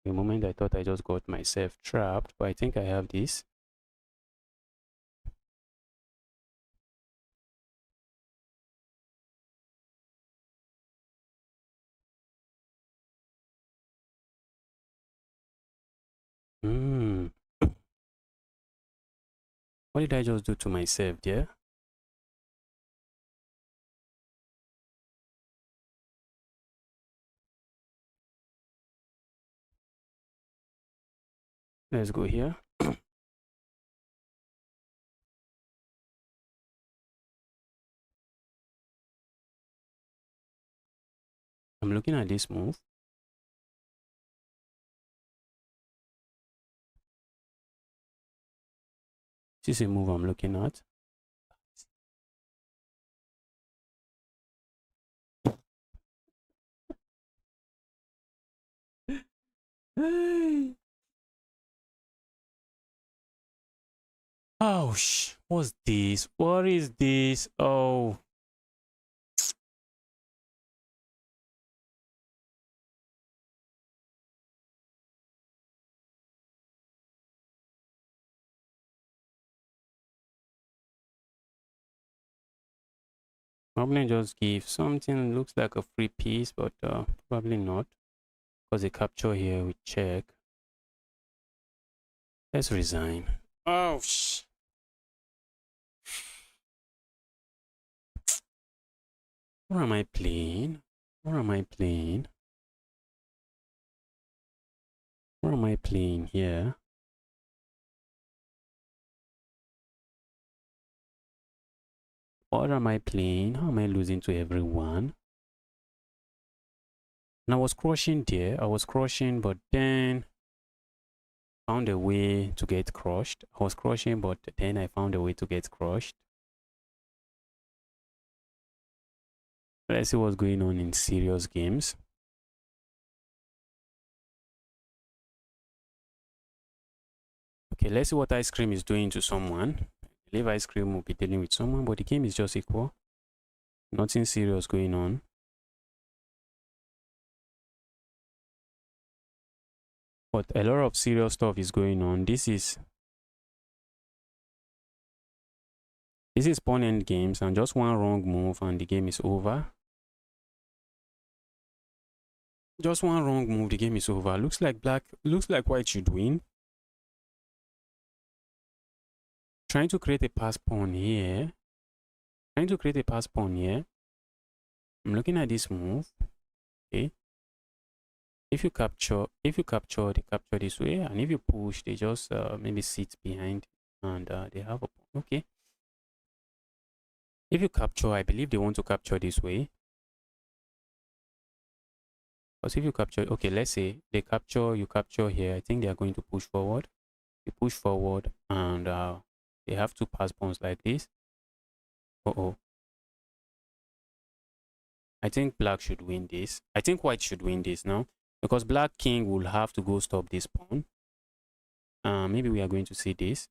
The moment I thought I just got myself trapped, but I think I have this. What did I just do to myself there? Let's go here. I'm looking at this move. This is a move I'm looking at. Oh, what's this? What is this? Oh. Probably just give something looks like a free piece, but probably not. Because the capture here, we check. Let's resign. Oh, what am I playing? What am I playing? What am I playing here? What am I playing? How am I losing to everyone? And I was crushing there. I was crushing, but then found a way to get crushed. I was crushing, but then I found a way to get crushed. Let's see what's going on in serious games. Okay, let's see what ice cream is doing to someone. I believe ice cream will be dealing with someone, but the game is just equal. Nothing serious going on. But a lot of serious stuff is going on. This is pawn end games, and just one wrong move and the game is over. Just one wrong move, the game is over. Looks like white should win. Trying to create a pass pawn here. I'm looking at this move. Okay. If you capture, they capture this way, and if you push, they just maybe sit behind and they have a pawn. Okay. If you capture, I believe they want to capture this way. Because if you capture, okay, let's say they capture, you capture here. I think they are going to push forward. You push forward, and they have two pass pawns like this. Uh-oh. I think black should win this. I think white should win this now. Because black king will have to go stop this pawn. Maybe we are going to see this.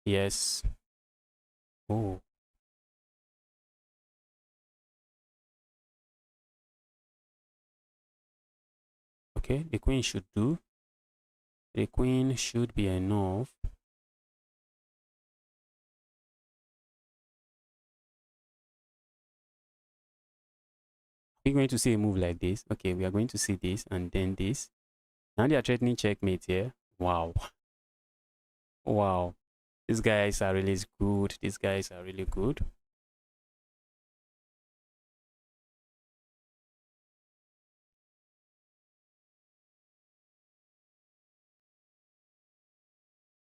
Yes. Oh. Okay, the queen should do. The queen should be enough. We're going to see a move like this. Okay, we are going to see this and then this. Now they are threatening checkmate here. Wow. Wow. These guys are really good. These guys are really good.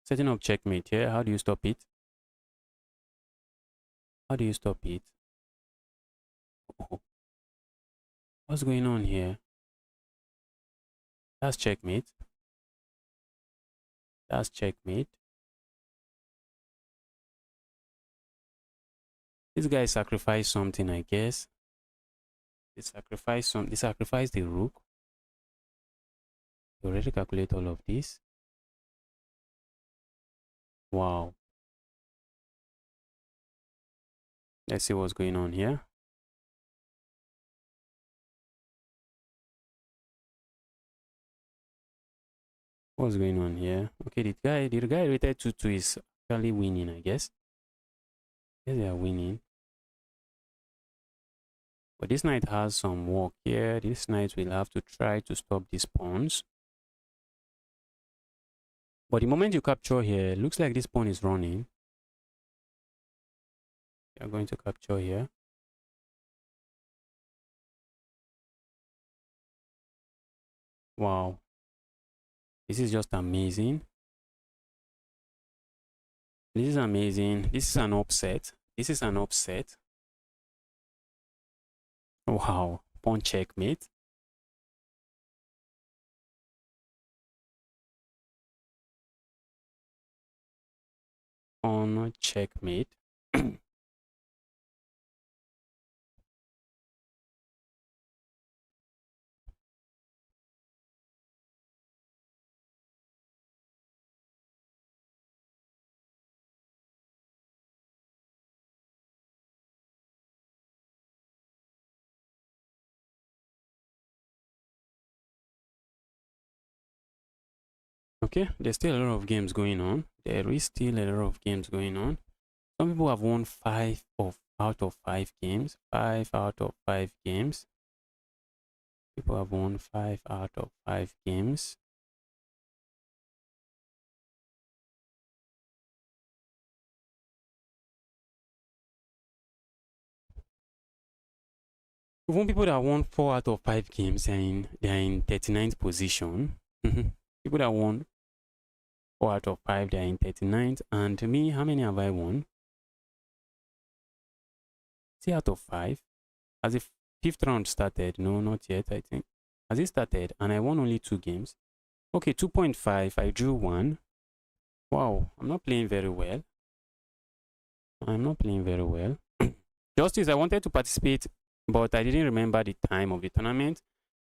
Setting up checkmate here. How do you stop it? How do you stop it? Oh. What's going on here? That's checkmate. That's checkmate. This guy sacrificed something, I guess. They sacrificed some. They sacrificed the rook. You already calculate all of this. Wow. Let's see what's going on here. What's going on here? Okay, the guy rated 2-2 is actually winning, I guess. Yes, they are winning. But this knight has some work here. This knight will have to try to stop these pawns. But the moment you capture here, looks like this pawn is running. You're going to capture here. Wow. This is just amazing. This is amazing. This is an upset. This is an upset. Wow. Pawn checkmate. Pawn checkmate. Okay, there's still a lot of games going on. There is still a lot of games going on. Some people have won 5 out of 5 games. 5 out of 5 games. People have won 5 out of 5 games. Even people that won 4 out of 5 games, they're in 39th position. People that won 4 out of 5, they're in 39th. And to me, how many have I won? 3 out of 5. As if 5th round started. No, not yet, I think. Has it started? And I won only 2 games. Okay, 2.5. I drew 1. Wow, I'm not playing very well. I'm not playing very well. Justice, I wanted to participate, but I didn't remember the time of the tournament.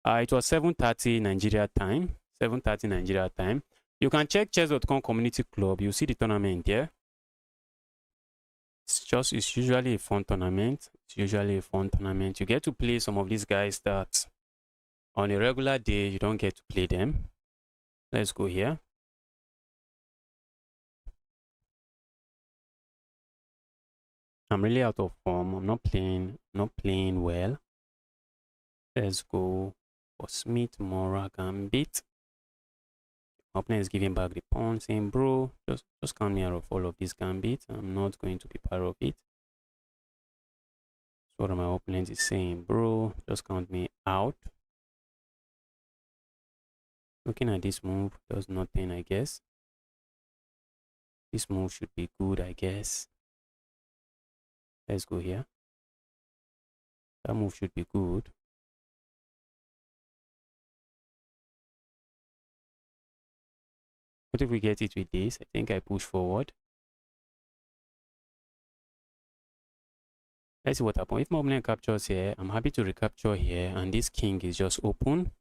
It was 7:30 Nigeria time. 7:30 Nigeria time. You can check chess.com community club. You see the tournament there. It's usually a fun tournament. It's usually a fun tournament. You get to play some of these guys that on a regular day you don't get to play them. Let's go here. I'm really out of form. I'm not playing well. Let's go for Smith Mora Gambit. My opponent is giving back the pawn, saying, bro, just count me out of all of these gambits. I'm not going to be part of it. That's what my opponent is saying, bro, just count me out. Looking at this move, does nothing, I guess. This move should be good, I guess. Let's go here. That move should be good. What if we get it with this? I think I push forward. Let's see what happens. If my opponent captures here, I'm happy to recapture here, and this king is just open.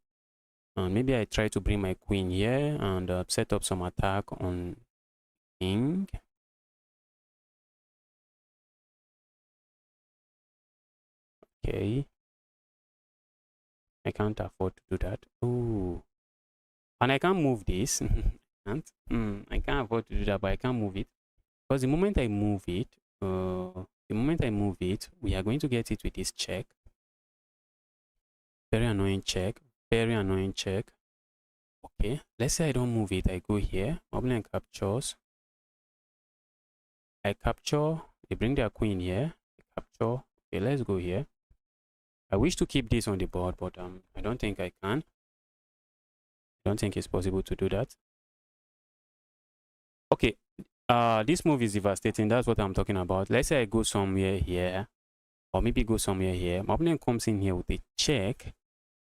And maybe I try to bring my queen here and set up some attack on king. Okay. I can't afford to do that. Oh. And I can't move this. I can't afford to do that, but I can't move it. Because the moment I move it, we are going to get it with this check. Very annoying check. Very annoying check. Okay. Let's say I don't move it. I go here. Opponent captures. I capture. They bring their queen here. I capture. Okay, let's go here. I wish to keep this on the board, but I don't think I can. I don't think it's possible to do that. Okay, this move is devastating. That's what I'm talking about. Let's say I go somewhere here, or maybe go somewhere here. My opponent comes in here with a check,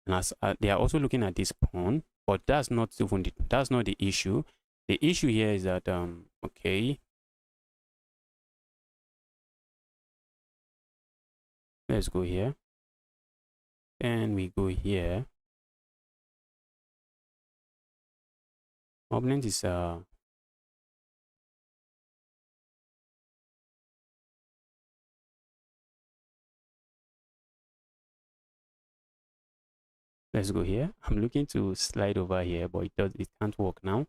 and as they are also looking at this pawn, but that's not the issue. The issue here is that okay, let's go here, and we go here. My opponent is let's go here. I'm looking to slide over here, but it can't work now.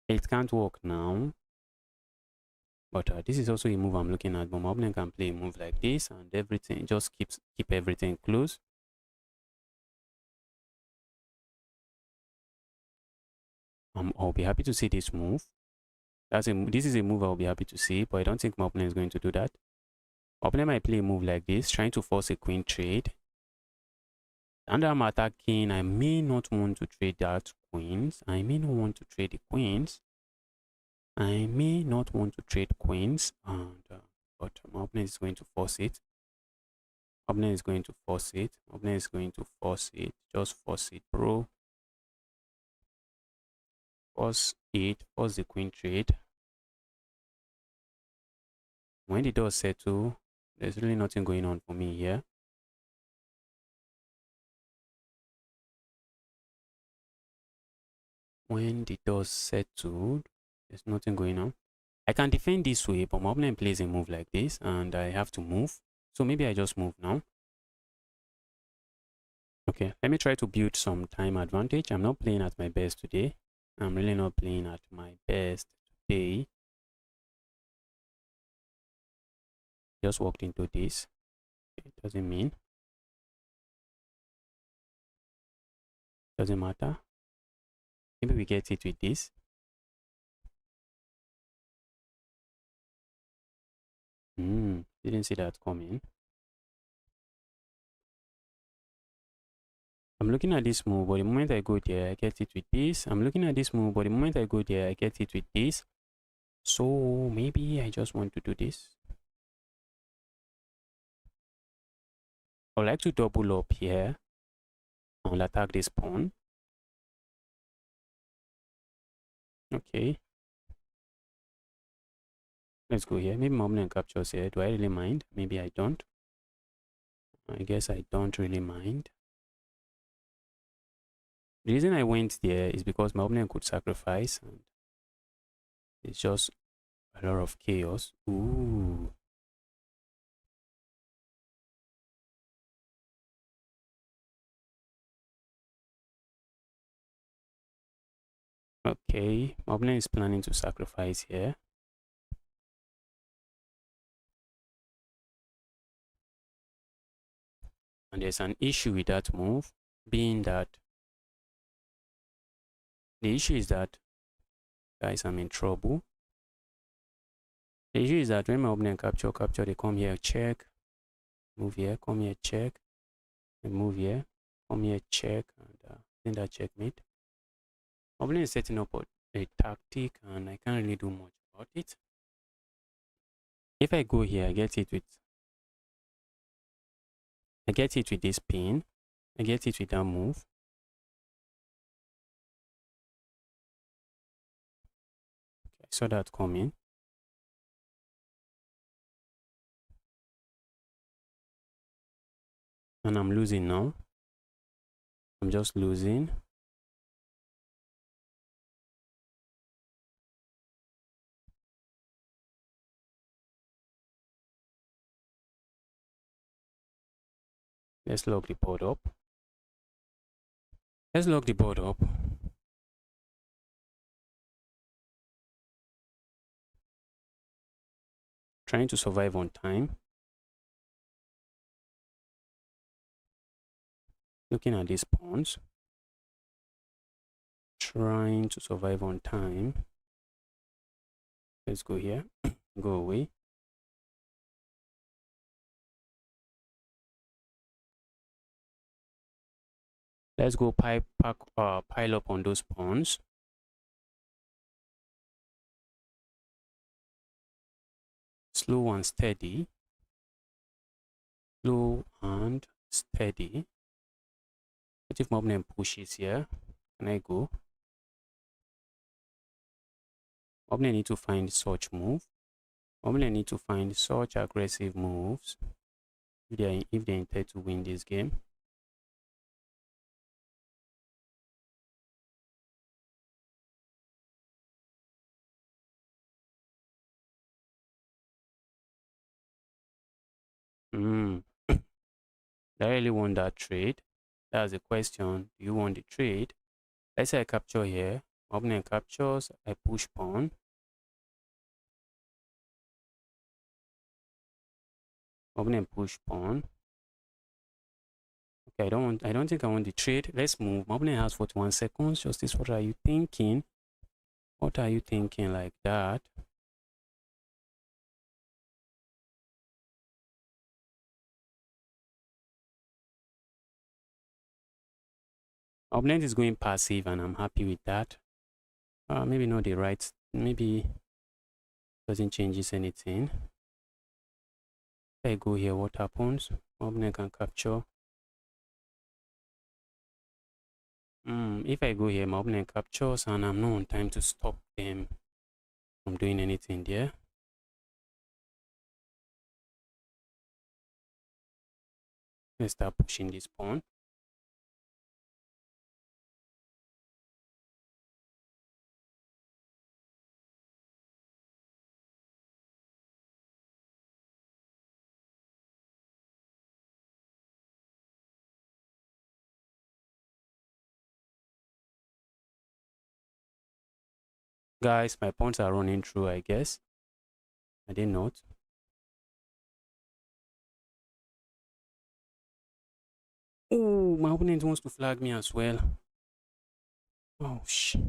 It can't work now. But this is also a move I'm looking at. But my opponent can play a move like this, and everything just keep everything close. I'll be happy to see this move. This is a move I'll be happy to see, but I don't think my opponent is going to do that. My opponent might play a move like this, trying to force a queen trade. And I'm attacking, I may not want to trade that queens. I may not want to trade the queens. I may not want to trade queens, and but my opponent is going to force it. My opponent is going to force it. My opponent is going to force it. Just force it, bro. Force it. Force the queen trade. When the doors settle, there's really nothing going on for me here. When the doors settled, there's nothing going on. I can defend this way, but my opponent plays a move like this, and I have to move. So maybe I just move now. Okay, let me try to build some time advantage. I'm not playing at my best today. I'm really not playing at my best today. Just walked into this. It doesn't mean. Doesn't matter. Maybe we get it with this. Didn't see that coming. I'm looking at this move, but the moment I go there, I get it with this. I'm looking at this move, but the moment I go there, I get it with this. So maybe I just want to do this. I would like to double up here and attack this pawn. Okay. Let's go here. Maybe my opponent captures here. Do I really mind? Maybe I don't. I guess I don't really mind. The reason I went there is because my opponent could sacrifice, and it's just a lot of chaos. Ooh. Okay, my opponent is planning to sacrifice here. And there's an issue with that move, being that the issue is that, guys, I'm in trouble. The issue is that when my opponent capture, they come here, check, move here, come here, check, and move here, come here, check, and then that checkmate. My opponent is setting up a tactic, and I can't really do much about it. If I go here, I get it with this pin. I get it with that move. Okay, I saw that coming. And I'm losing now. I'm just losing. Let's lock the board up. Let's lock the board up. Trying to survive on time. Looking at these pawns. Trying to survive on time. Let's go here. Go away. Let's go pile up on those pawns. Slow and steady. Slow and steady. What if my opponent pushes here? Can I go? My opponent need to find such move. My opponent need to find such aggressive moves if they intend to win this game. Do I really want that trade? That's the question. Do you want the trade? Let's say I capture here. My opponent captures. I push pawn. My opponent push pawn. Okay, I don't think I want the trade. Let's move. My opponent has 41 seconds. Justice, what are you thinking? What are you thinking like that? Opponent is going passive and I'm happy with that. Maybe not the right, maybe doesn't changes anything. If I go here, what happens? Opponent can capture. If I go here, my opponent captures and I'm not on time to stop them from doing anything there. Let's start pushing this pawn. Guys, my pawns are running through, I guess. I did not. Oh, my opponent wants to flag me as well. Oh, shit.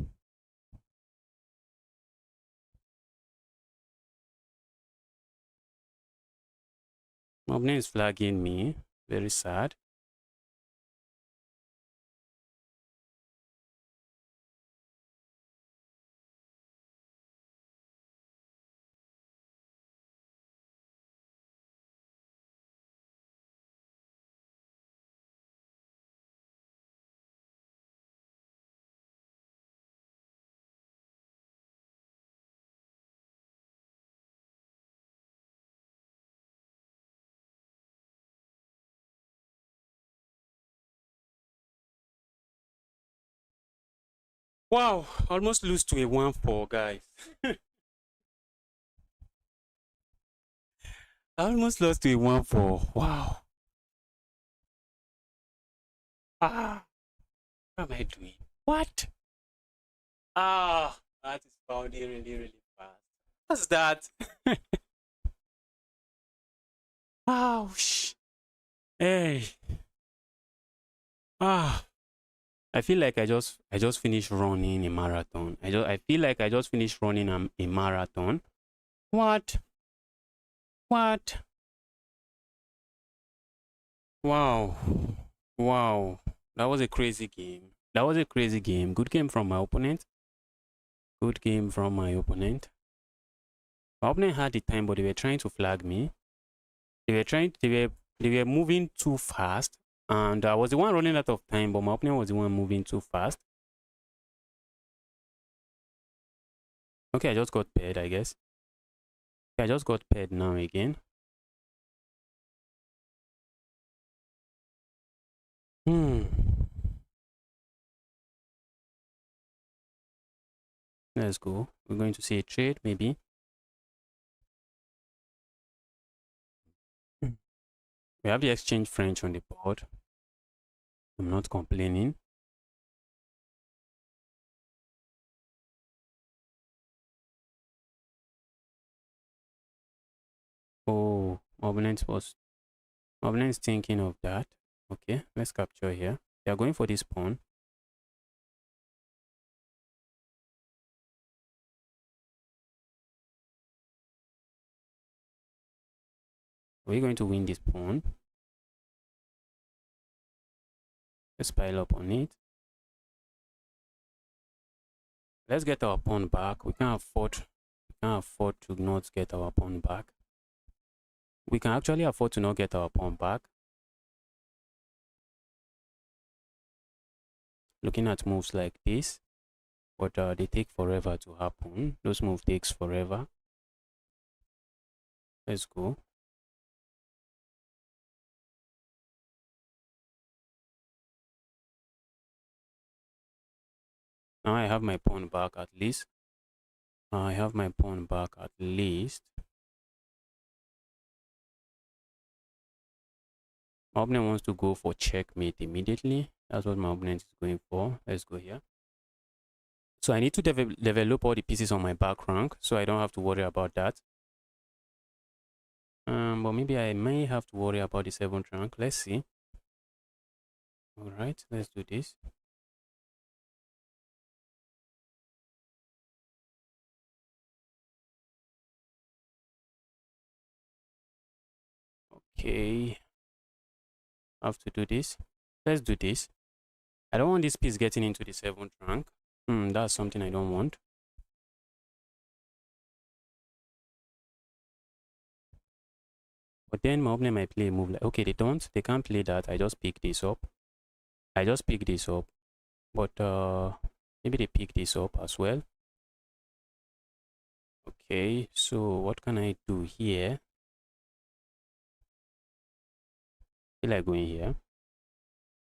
My opponent is flagging me. Very sad. Wow, almost lose to a 1-4, guys. I almost lost to a 1-4. Wow. What am I doing? What? That is bounding really, really fast. What's that? Ouch. Hey. I feel like I just finished running a marathon. I feel like I just finished running a marathon. What? What? Wow. Wow. That was a crazy game. That was a crazy game. Good game from my opponent. Good game from my opponent. My opponent had the time, but they were trying to flag me. They were moving too fast. And I was the one running out of time, but my opponent was the one moving too fast. Okay, I just got paired, I guess. Okay, I just got paired now again. Let's go. We're going to see a trade, maybe. We have the exchange French on the board. I'm not complaining. Oh, opponent is thinking of that. Okay, let's capture here. They are going for this pawn. We're going to win this pawn. Let's pile up on it. Let's get our pawn back. We can't afford to not get our pawn back. We can actually afford to not get our pawn back. Looking at moves like this, but they take forever to happen. Those moves takes forever. Let's go. Now I have my pawn back at least. I have my pawn back at least. My opponent wants to go for checkmate immediately. That's what my opponent is going for. Let's go here. So I need to develop all the pieces on my back rank, so I don't have to worry about that. But maybe I may have to worry about the 7th rank. Let's see. All right, let's do this. Okay, I have to do this. Let's do this. I don't want this piece getting into the 7th rank. That's something I don't want. But then my opponent might play a move like, okay, they can't play that. I just pick this up. But maybe they pick this up as well. Okay, so what can I do here? I feel like going here.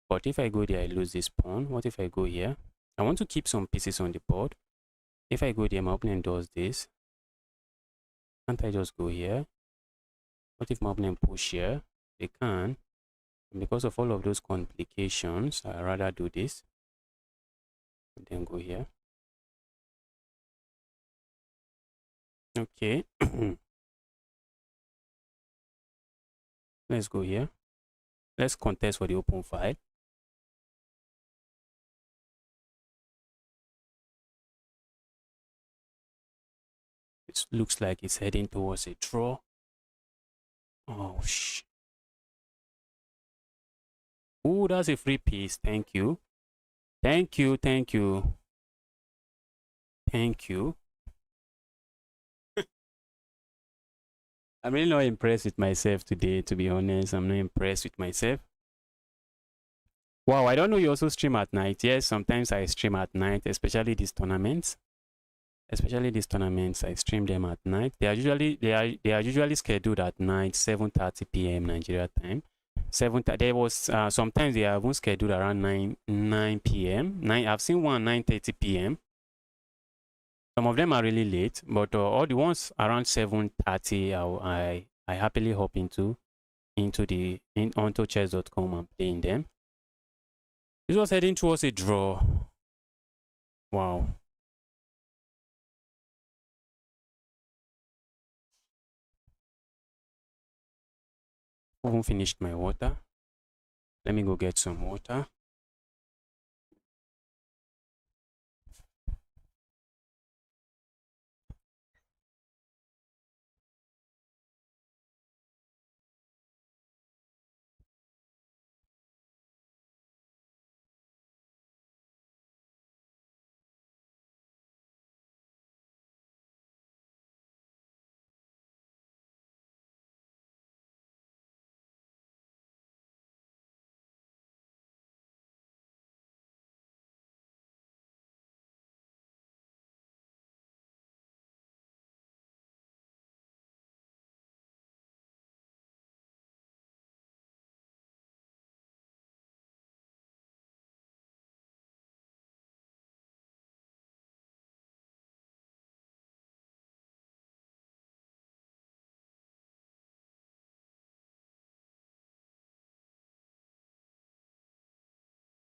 But if I go there, I lose this pawn. What if I go here? I want to keep some pieces on the board. If I go there, my opponent does this. Can't I just go here? What if my opponent push here? They can. And because of all of those complications, I'd rather do this. And then go here. Okay. Let's go here. Let's contest for the open file. It looks like it's heading towards a draw. Oh, shh. Oh, that's a free piece. Thank you. Thank you. Thank you. Thank you. I'm really not impressed with myself today, to be honest. I'm not impressed with myself. Wow, I don't know you also stream at night. Yes, sometimes I stream at night, especially these tournaments. I stream them at night. They are usually scheduled at night, 7:30 p.m. Nigeria time. There was sometimes they are even scheduled around 9 p.m. I've seen one 9:30 p.m. Some of them are really late, but all the ones around 7:30, I happily hop onto chess.com and playing them. This was heading towards a draw. Wow. I haven't finished my water. Let me go get some water.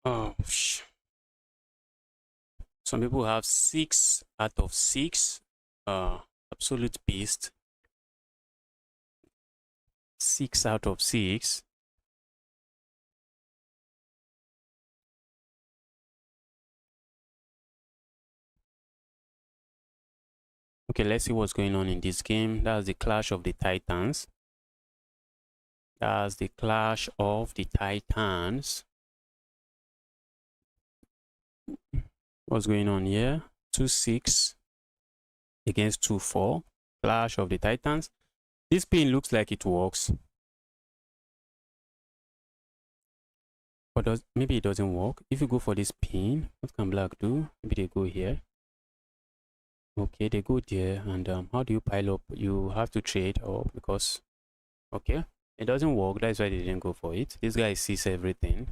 Oh, some people have 6 out of 6. Absolute beast. 6 out of 6. Okay, let's see what's going on in this game. That's the Clash of the Titans. That's the Clash of the Titans. What's going on here? 2-6 against 2-4. Clash of the Titans. This pin looks like it works. But maybe it doesn't work. If you go for this pin, what can black do? Maybe they go here. Okay, they go there. And how do you pile up? You have to trade because... Okay, it doesn't work. That's why they didn't go for it. This guy sees everything.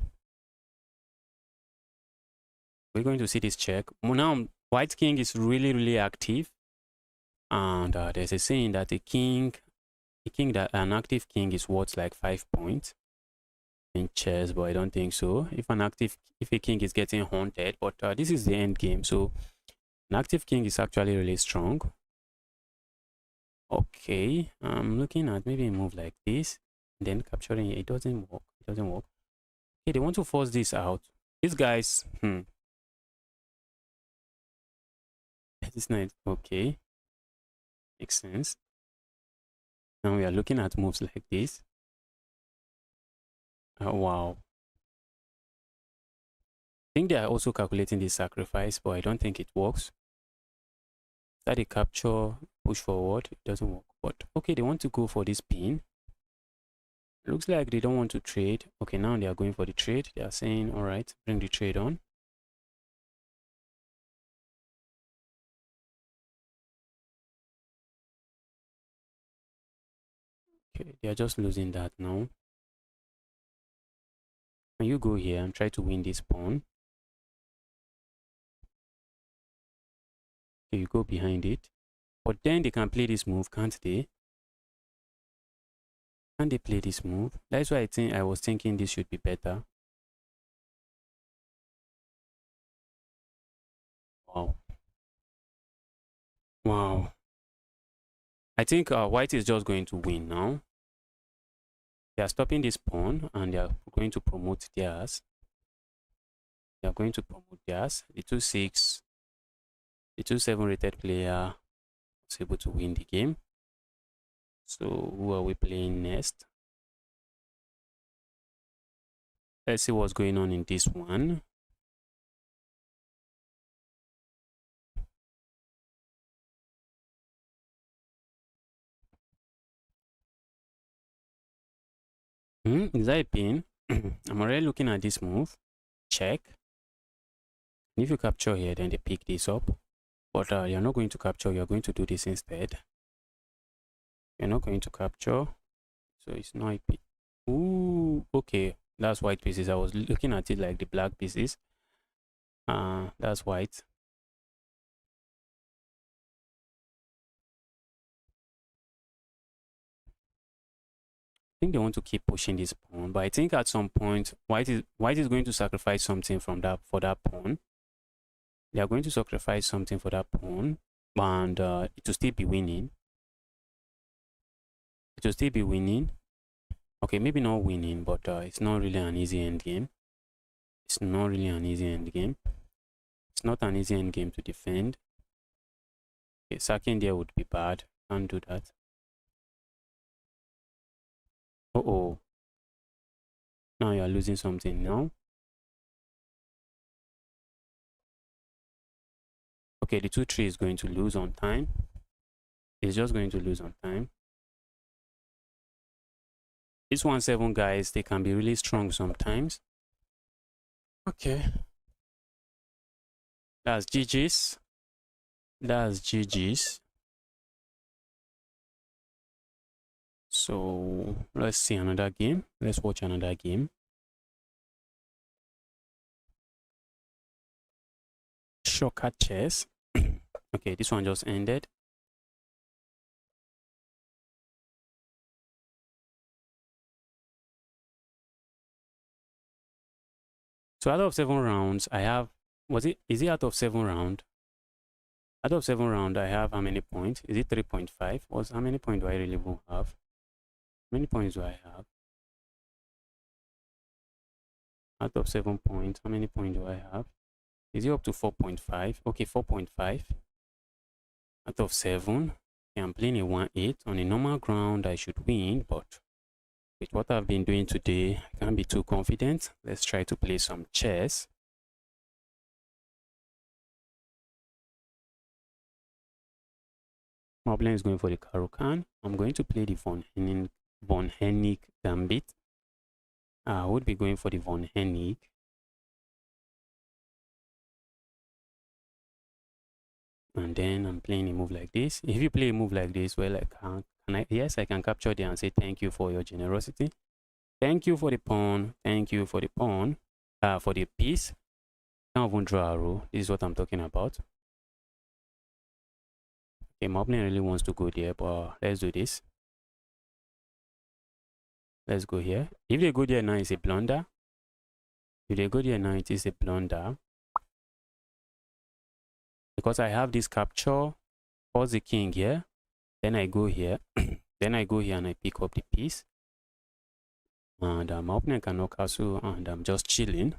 We're going to see this check. Now, White King is really, really active. And there's a saying that an active king is worth like 5 points in chess, but I don't think so. If a king is getting haunted, but this is the end game, so an active king is actually really strong. Okay, I'm looking at maybe a move like this, then capturing it. It doesn't work. Okay, they want to force this out. These guys, this night, okay, makes sense. Now we are looking at moves like this. Wow. I think they are also calculating the sacrifice, but I don't think it works. That they capture, push forward, it doesn't work. But okay, they want to go for this pin. Looks like they don't want to trade. Okay, now they are going for the trade. They are saying, all right, bring the trade on. Okay, they are just losing that now. Can you go here and try to win this pawn? Okay, you go behind it. But then they can play this move, can't they? Can they play this move? That's why I was thinking this should be better. Wow. Wow. I think white is just going to win now. They are stopping this pawn and they are going to promote theirs. They are going to promote theirs. The 2-6, the 2-7 rated player was able to win the game. So who are we playing next? Let's see what's going on in this one. Is that a pin? I'm already looking at this move. Check. And if you capture here, then they pick this up. But you're not going to capture. You're going to do this instead. You're not going to capture. So it's not a pin. Ooh, okay. That's white pieces. I was looking at it like the black pieces. That's white. I think they want to keep pushing this pawn, but I think at some point white is going to sacrifice something from that for that pawn. They are going to sacrifice something for that pawn, and it will still be winning. It will still be winning. Okay, maybe not winning, but it's not really an easy end game. It's not really an easy end game. It's not an easy end game to defend. Okay, sacking there would be bad. Can't do that. Uh-oh. Now you are losing something now. Okay, the 2-3 is going to lose on time. It's just going to lose on time. This 1-7 guys, they can be really strong sometimes. Okay. That's GG's. That's GG's. So let's see another game. Let's watch another game. Shocker chess. Okay, this one just ended. So out of 7 rounds, I have, is it out of 7 round? Out of 7 round, I have how many points? Is it 3.5? How many points do I really have? How many points do I have? Out of 7 points, how many points do I have? Is it up to 4.5? Okay, 4.5 out of 7. Okay, I'm playing a 1-8. On a normal ground, I should win, but with what I've been doing today, I can't be too confident. Let's try to play some chess. Moblin is going for the Caro-Kann. I'm going to play the von Hennig Gambit. I would be going for the von Hennig. And then I'm playing a move like this. If you play a move like this, well, yes, I can capture there and say thank you for your generosity. Thank you for the pawn. Thank you for the pawn. For the piece. Can't even draw a row. This is what I'm talking about. Okay, my opponent really wants to go there, but let's do this. Let's go here. If they go there now, it's a blunder. If they go there now, it is a blunder. Because I have this capture, pause the king here. Then I go here. Then I go here and I pick up the piece. And my opponent cannot castle, and I'm just chilling.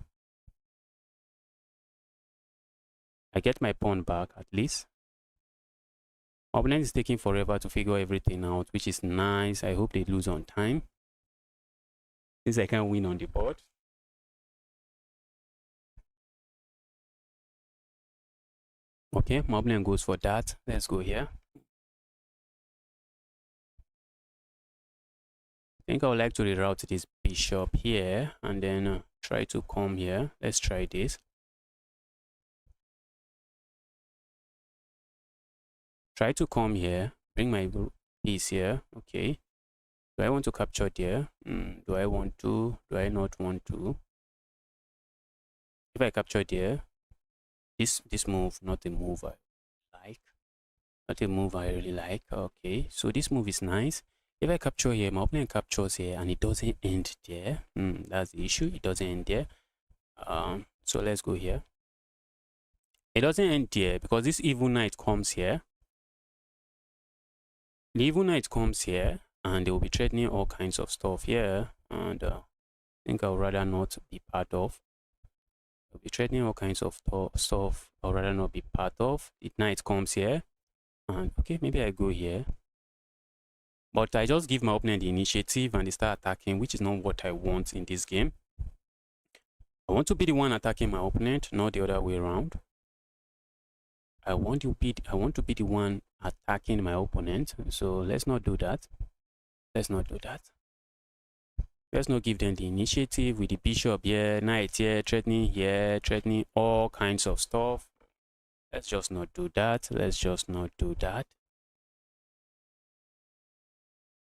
I get my pawn back at least. My opponent is taking forever to figure everything out, which is nice. I hope they lose on time. since I can't win on the board. Okay, my opponent goes for that. Let's go here. I think I would like to reroute this bishop here and then try to come here. Let's try this. Try to come here, bring my piece here. Okay. Do I want to capture there? Do I want to? Do I not want to? If I capture there, this move, not a move I like. Not a move I really like. Okay, so this move is nice. If I capture here, my opponent captures here and it doesn't end there. That's the issue. It doesn't end there. So let's go here. It doesn't end there because this evil knight comes here. The evil knight comes here and they will be threatening all kinds of stuff here. And I think I would rather not be part of. They'll be threatening all kinds of stuff I would rather not be part of. The knight comes here. And okay, maybe I go here. But I just give my opponent the initiative and they start attacking, which is not what I want in this game. I want to be the one attacking my opponent, not the other way around. I want to be the one attacking my opponent. So let's not do that. Let's not do that. Let's not give them the initiative with the bishop here, knight here, threatening all kinds of stuff. Let's just not do that. Let's just not do that.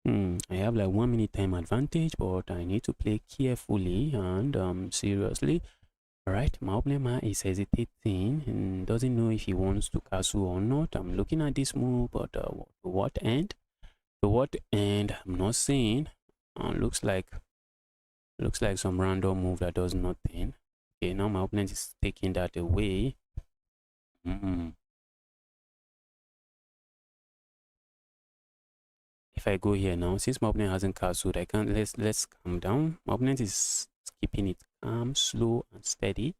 I have like 1 minute time advantage, but I need to play carefully and seriously. All right, my opponent is hesitating and doesn't know if he wants to castle or not. I'm looking at this move, but to what end? To what end? I'm not saying. Looks like some random move that does nothing. Okay, now my opponent is taking that away. If I go here now, since my opponent hasn't castled, I can't. Let's calm down. My opponent is keeping it calm, slow, and steady.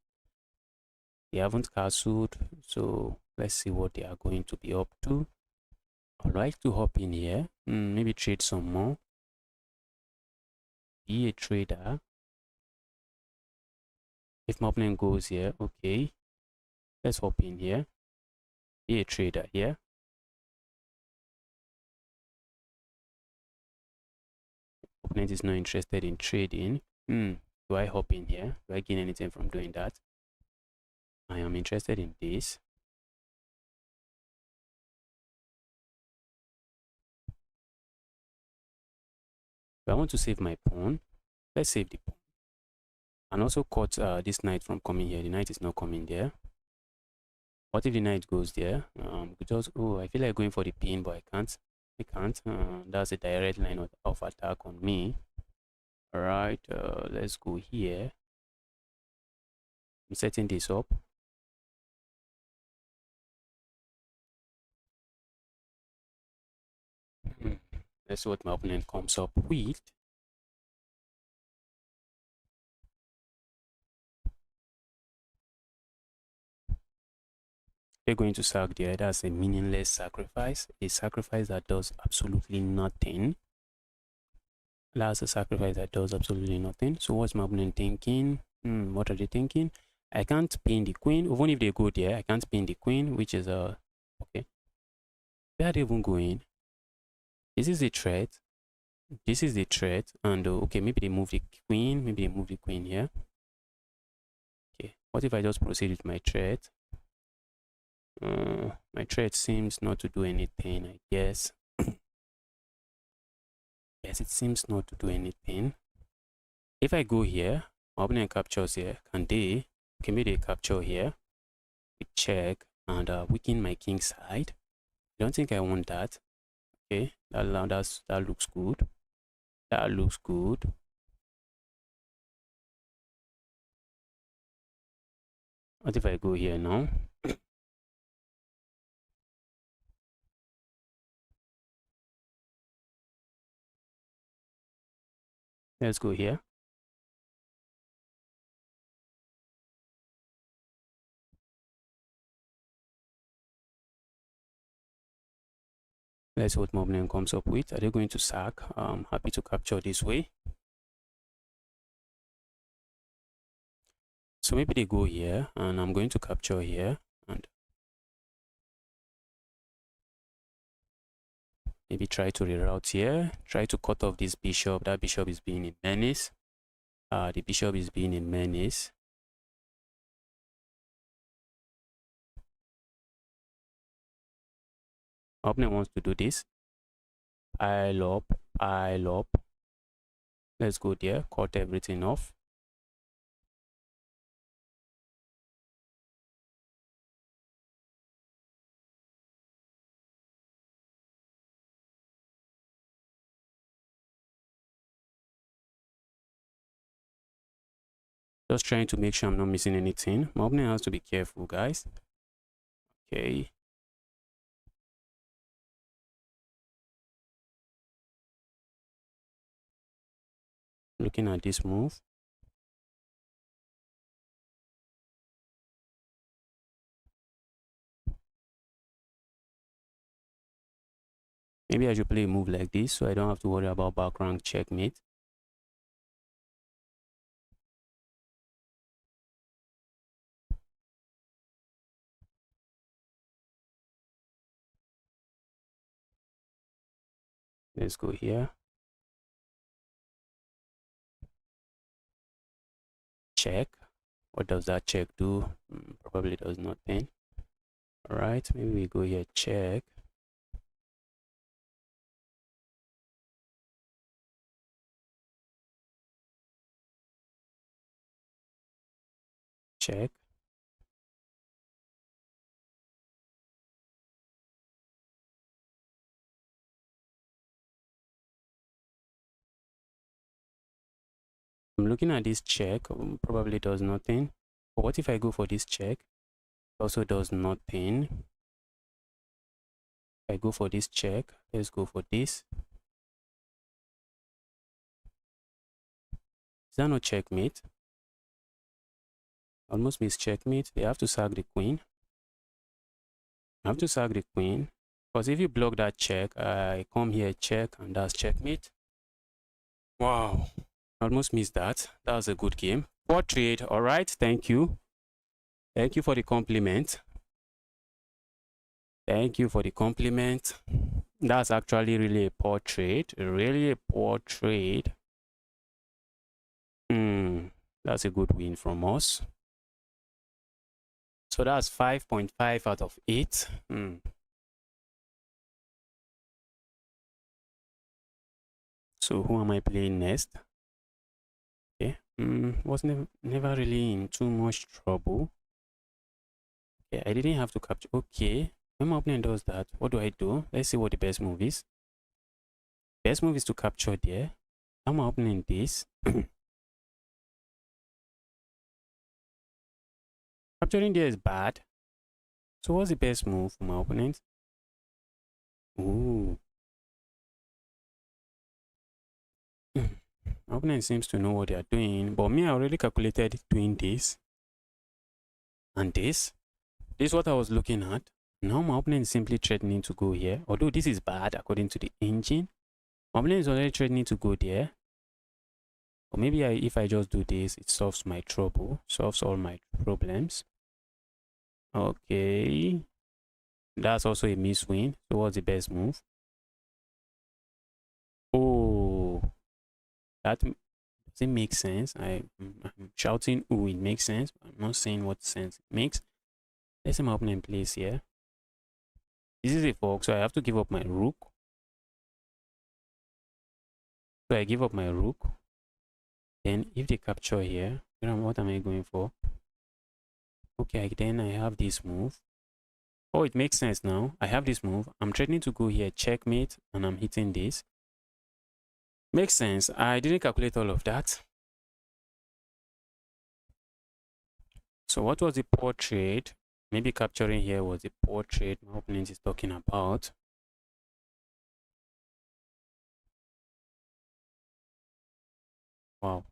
They haven't castled, so let's see what they are going to be up to. I'd like to hop in here, maybe trade some more. Be a trader. If my opponent goes here, okay, let's hop in here. Be a trader here. Opponent is not interested in trading. Do I hop in here? Do I gain anything from doing that? I am interested in this. If I want to save my pawn, let's save the pawn. And also cut this knight from coming here. The knight is not coming there. What if the knight goes there? I feel like going for the pin, but I can't. That's a direct line of attack on me. All right, let's go here. I'm setting this up. Let's see what my opponent comes up with. They're going to sack there. That's a meaningless sacrifice. A sacrifice that does absolutely nothing. That's a sacrifice that does absolutely nothing. So what's my opponent thinking? What are they thinking? I can't pin the queen. Even if they go there, I can't pin the queen, which is okay. Where are they even going? This is the threat. This is the threat. And okay, maybe they move the queen. Maybe they move the queen here. Okay. What if I just proceed with my threat? My threat seems not to do anything, I guess. Yes, it seems not to do anything. If I go here, my opponent captures here. Can maybe they capture here? We check and weaken my king side. I don't think I want that. Okay, that looks good. That looks good. What if I go here now? Let's go here. Let's see what my opponent comes up with. Are they going to sack? I'm happy to capture this way. So maybe they go here, and I'm going to capture here, and maybe try to reroute here, try to cut off this bishop. That bishop is being a menace. The bishop is being a menace. Opponent wants to do this. Pile up, pile up. Let's go there, cut everything off. Just trying to make sure I'm not missing anything. My opponent has to be careful, guys. Okay. Looking at this move. Maybe I should play a move like this so I don't have to worry about background checkmate. Let's go here. Check. What does that check do? Probably does nothing. All right, maybe we go here, check. Check. I'm looking at this check, probably does nothing. But what if I go for this check? Also does nothing. If I go for this check, let's go for this. Is that no checkmate? Almost missed checkmate. They have to sack the queen. I have to sack the queen. Because if you block that check, I come here, check, and that's checkmate. Wow. Almost missed that. That was a good game. Poor trade. All right. Thank you. Thank you for the compliment. Thank you for the compliment. That's actually really a poor trade. Really a poor trade. That's a good win from us. So that's 5.5 out of 8. So who am I playing next? Okay. Was never really in too much trouble. Okay, I didn't have to capture. Okay. When my opponent does that, what do I do? Let's see what the best move is. Best move is to capture there. I'm opening this. Capturing there is bad. So what's the best move for my opponent? Ooh. My opponent seems to know what they are doing, but me, I already calculated doing this and this. This is what I was looking at. Now my opponent is simply threatening to go here. Although this is bad according to the engine. My opponent is already threatening to go there. Or maybe if I just do this, it solves my trouble, solves all my problems. Okay. That's also a miss win. So what's the best move? Oh, that doesn't make sense. I'm shouting, oh, it makes sense. I'm not saying what sense it makes. Let's say my opponent plays here. This is a fork, so I have to give up my rook. So I give up my rook. Then if they capture here, what am I going for? Okay, then I have this move. Oh, it makes sense now. I have this move. I'm threatening to go here, checkmate, and I'm hitting this. Makes sense. I didn't calculate all of that. So what was the poor trade? Maybe capturing here was the poor trade my opponent is talking about. Wow.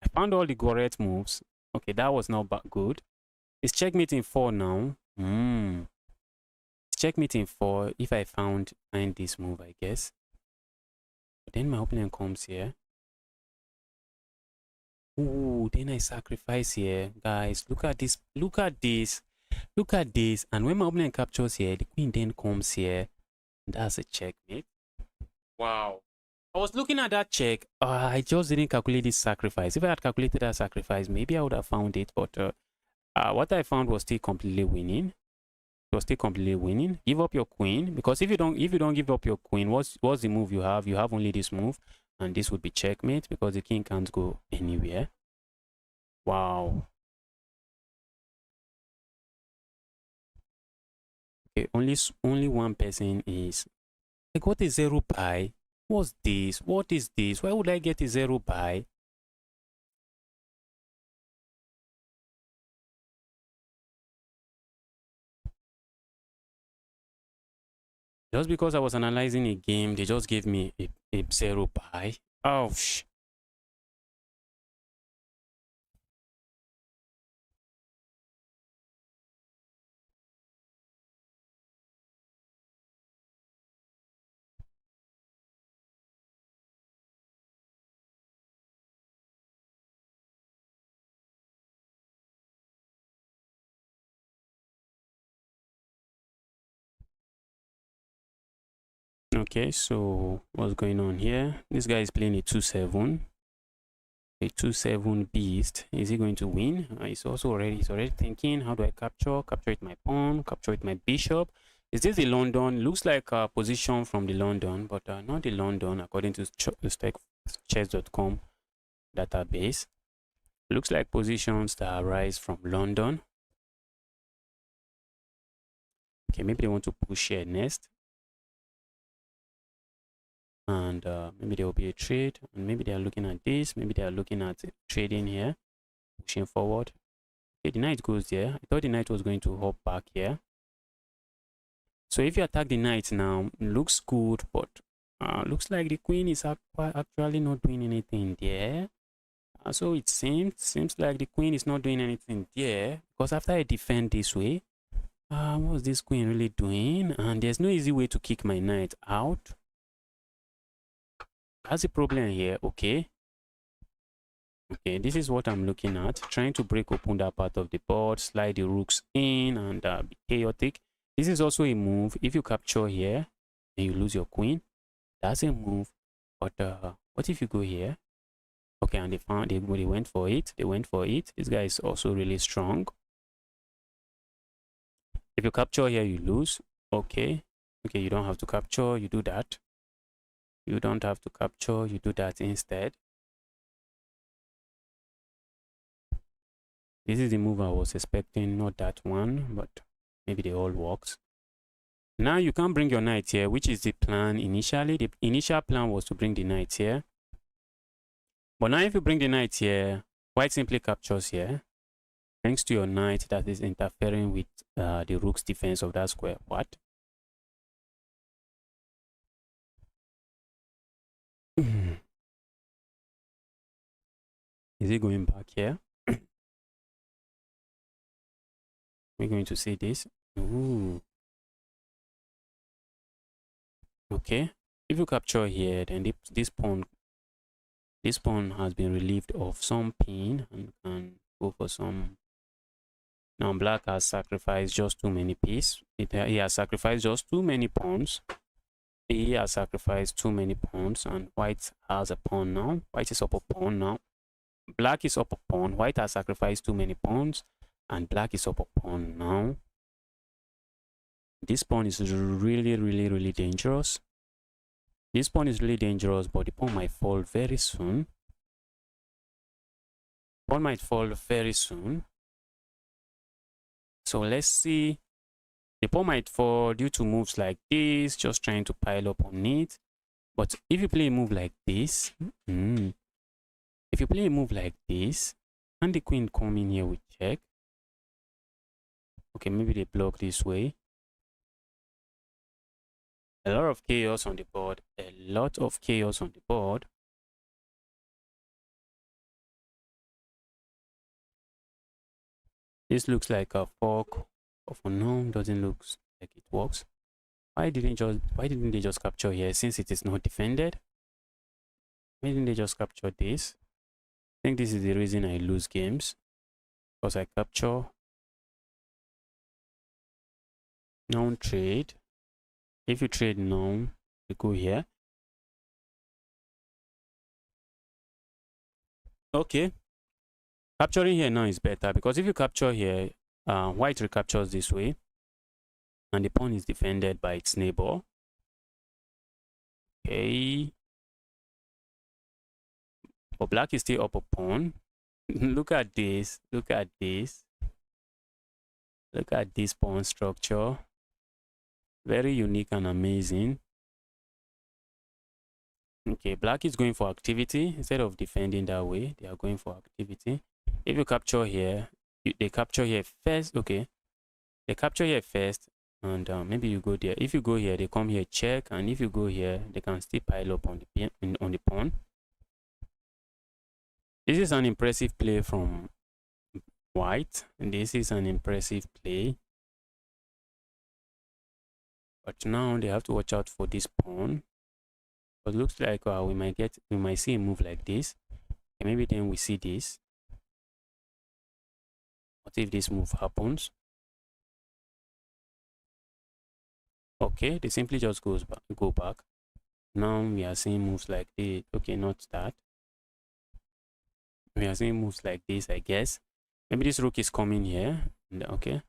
I found all the correct moves. Okay, that was not good. It's checkmate in 4 now. It's checkmate in 4 if I find this move, I guess. Then my opponent comes here. Ooh, then I sacrifice here. Guys, look at this. Look at this. Look at this. And when my opponent captures here, the queen then comes here. That's a checkmate. Wow. I was looking at that check. I just didn't calculate this sacrifice. If I had calculated that sacrifice, maybe I would have found it. But what I found was still completely winning. It was still completely winning. Give up your queen, because if you don't give up your queen, what's the move you have? You have only this move, and this would be checkmate because the king can't go anywhere. Wow. Okay, only one person is like, what is 0 pi? What's this? What is this? Why would I get a 0 pi? Just because I was analyzing a game, they just gave me a 0 pi. Ouch. Okay, so what's going on here? This guy is playing a 2-7. A 2-7 beast. Is he going to win? He's already thinking, how do I capture? Capture with my pawn, capture with my bishop. Is this the London? Looks like a position from the London, but not the London according to chess.com database. Looks like positions that arise from London. Okay, maybe they want to push here next. And maybe there will be a trade, and maybe they are looking at this. Maybe they are looking at trading here, pushing forward. Okay, the knight goes there. I thought the knight was going to hop back here. So if you attack the knight now, looks good, but looks like the queen is actually not doing anything there. So it seems like the queen is not doing anything there, because after I defend this way, what's this queen really doing? And there's no easy way to kick my knight out. That's the problem here. Okay, this is what I'm looking at, trying to break open that part of the board, slide the rooks in, and be chaotic. This is also a move. If you capture here and you lose your queen, that's a move. But what if you go here? Okay, and they went for it. This guy is also really strong. If you capture here, you lose. Okay, you don't have to capture, you do that. You don't have to capture, you do that instead. This is the move I was expecting, not that one, but maybe they all works. Now you can bring your knight here, which is the plan initially. The initial plan was to bring the knight here. But now if you bring the knight here, white simply captures here. Thanks to your knight that is interfering with the rook's defense of that square. What? Is it going back here? We're going to see this. Ooh. Okay. If you capture here, then this pawn has been relieved of some pain and can go for some. Now black has sacrificed just too many pieces. He has sacrificed just too many pawns. He has sacrificed too many pawns, and white has a pawn now. White is up a pawn now. Black is up a pawn. White has sacrificed too many pawns, and black is up a pawn now. This pawn is really dangerous. This pawn is really dangerous, but the pawn might fall very soon. Pawn might fall very soon. So let's see. The pawn might fall due to moves like this, just trying to pile up on it. But if you play a move like this, if you play a move like this, and the queen come in here with check. Okay, maybe they block this way. A lot of chaos on the board. A lot of chaos on the board. This looks like a fork of unknown. Doesn't look like it works. Why didn't they just capture here since it is not defended? Why didn't they just capture this? I think this is the reason I lose games, because I capture known trade. If you trade known, you go here. Okay, capturing here now is better, because if you capture here, white recaptures this way, and the pawn is defended by its neighbor. Okay, but black is still up a pawn. Look at this. Look at this. Look at this pawn structure. Very unique and amazing. Okay, black is going for activity instead of defending that way. They are going for activity. If you capture here, they capture here first. Okay, they capture here first, and maybe you go there. If you go here, they come here check, and if you go here, they can still pile up on the pawn. This is an impressive play from white, and this is an impressive play. But now they have to watch out for this pawn. But looks like we might see a move like this. And maybe then we see this. What if this move happens? Okay, they simply just go back. Now we are seeing moves like this. Okay, not that. We are seeing moves like this, I guess. Maybe this rook is coming here. Okay.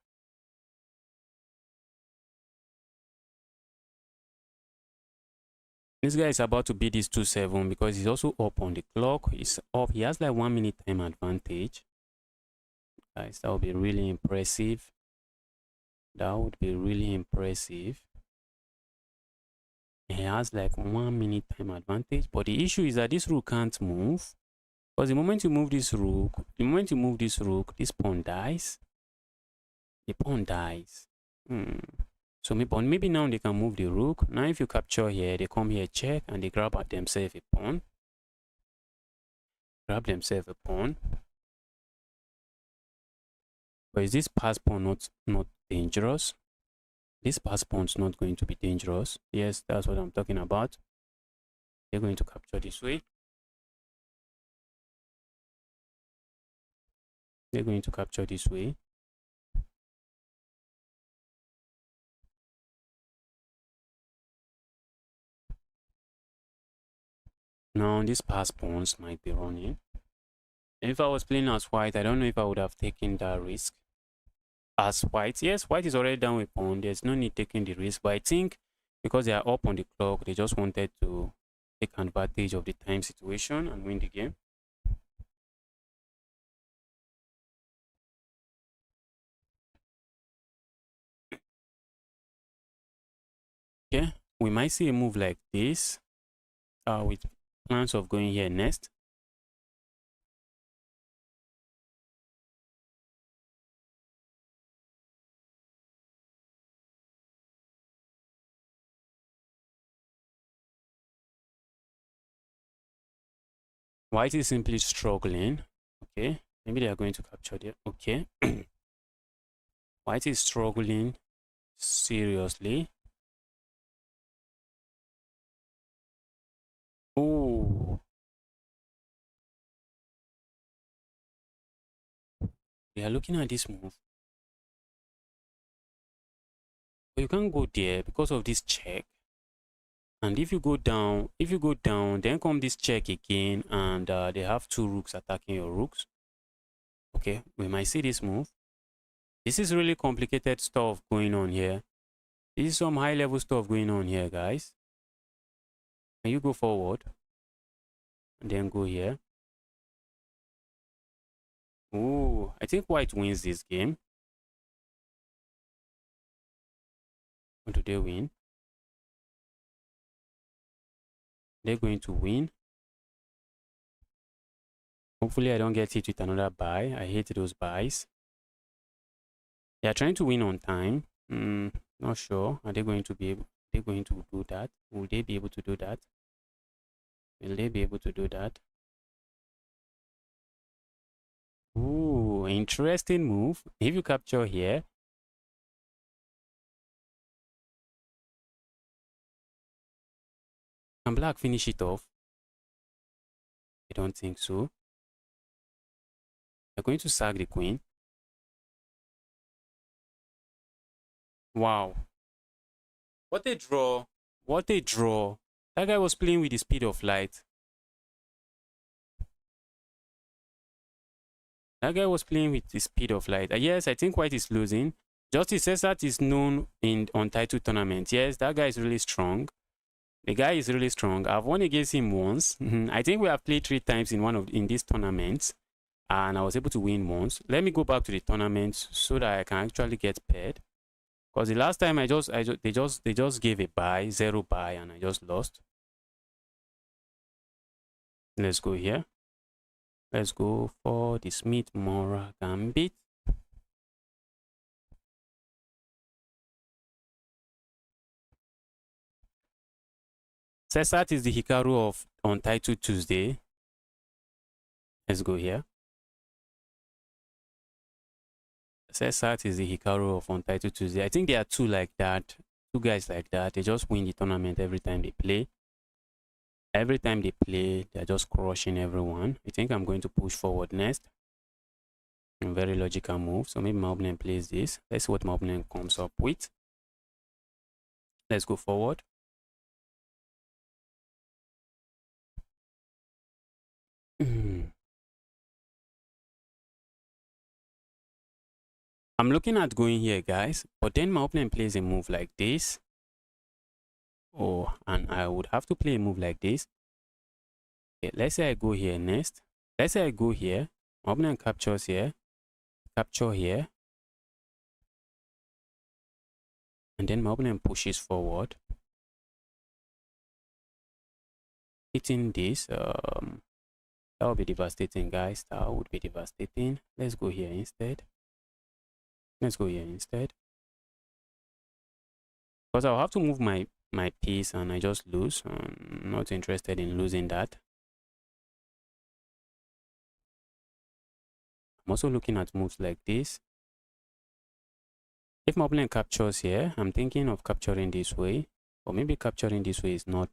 This guy is about to beat this 2-7 because he's also up on the clock. He's up. He has like 1 minute time advantage. Guys, that would be really impressive. That would be really impressive. He has like 1 minute time advantage. But the issue is that this rook can't move. Because the moment you move this rook, this pawn dies. The pawn dies. So maybe now they can move the rook. Now if you capture here, they come here, check, and they grab at themselves a pawn. Grab themselves a pawn. But is this pass pawn not dangerous? This pass pawn is not going to be dangerous. Yes, that's what I'm talking about. They're going to capture this way. They're going to capture this way. Now these pass pawns might be running. If I was playing as white, I don't know if I would have taken that risk. As white, yes, white is already down with pawn. There's no need taking the risk. But I think because they are up on the clock, they just wanted to take advantage of the time situation and win the game. Okay, we might see a move like this with plans of going here next. White is simply struggling. Okay, maybe they are going to capture there. Okay. White is struggling seriously. Oh, they are looking at this move. But you can't go there because of this check. And if you go down, then come this check again, and they have two rooks attacking your rooks. Okay, we might see this move. This is really complicated stuff going on here. This is some high level stuff going on here, guys. And you go forward and then go here. Oh, I think white wins this game. Or do they win? They're going to win. Hopefully I don't get hit with another buy. I hate those buys. They are trying to win on time. Not sure. Are they going to be able? They're going to do that. Will they be able to do that? Will they be able to do that? Ooh, interesting move. If you capture here, can black finish it off? don't think so. They're going to sack the queen. Wow. What a draw. What a draw. That guy was playing with the speed of light. That guy was playing with the speed of light. Yes, I think white is losing. Justice Cesat is known in Untitled Tournament. Yes, that guy is really strong. The guy is really strong. I've won against him once. I think we have played 3 times in these tournaments, and I was able to win once. Let me go back to the tournament so that I can actually get paired. Because the last time they just gave a buy, 0 buy, and I just lost. Let's go here. Let's go for the Smith-Morra Gambit. Cesat is the Hikaru of Untitled Tuesday. Let's go here. Cesat is the Hikaru of Untitled Tuesday. I think there are 2 like that. 2 guys like that. They just win the tournament every time they play. Every time they play, they're just crushing everyone. I think I'm going to push forward next. A very logical move. So maybe my opponent plays this. Let's see what my opponent comes up with. Let's go forward. I'm looking at going here, guys, but then my opponent plays a move like this. Oh, and I would have to play a move like this. Okay, let's say I go here next. Let's say I go here. My opponent captures here. Capture here. And then my opponent pushes forward. Hitting this. That would be devastating, guys. That would be devastating. Let's go here instead. Let's go here instead. Because I'll have to move my piece and I just lose. I'm not interested in losing that. I'm also looking at moves like this. If my opponent captures here, I'm thinking of capturing this way. Or maybe capturing this way is not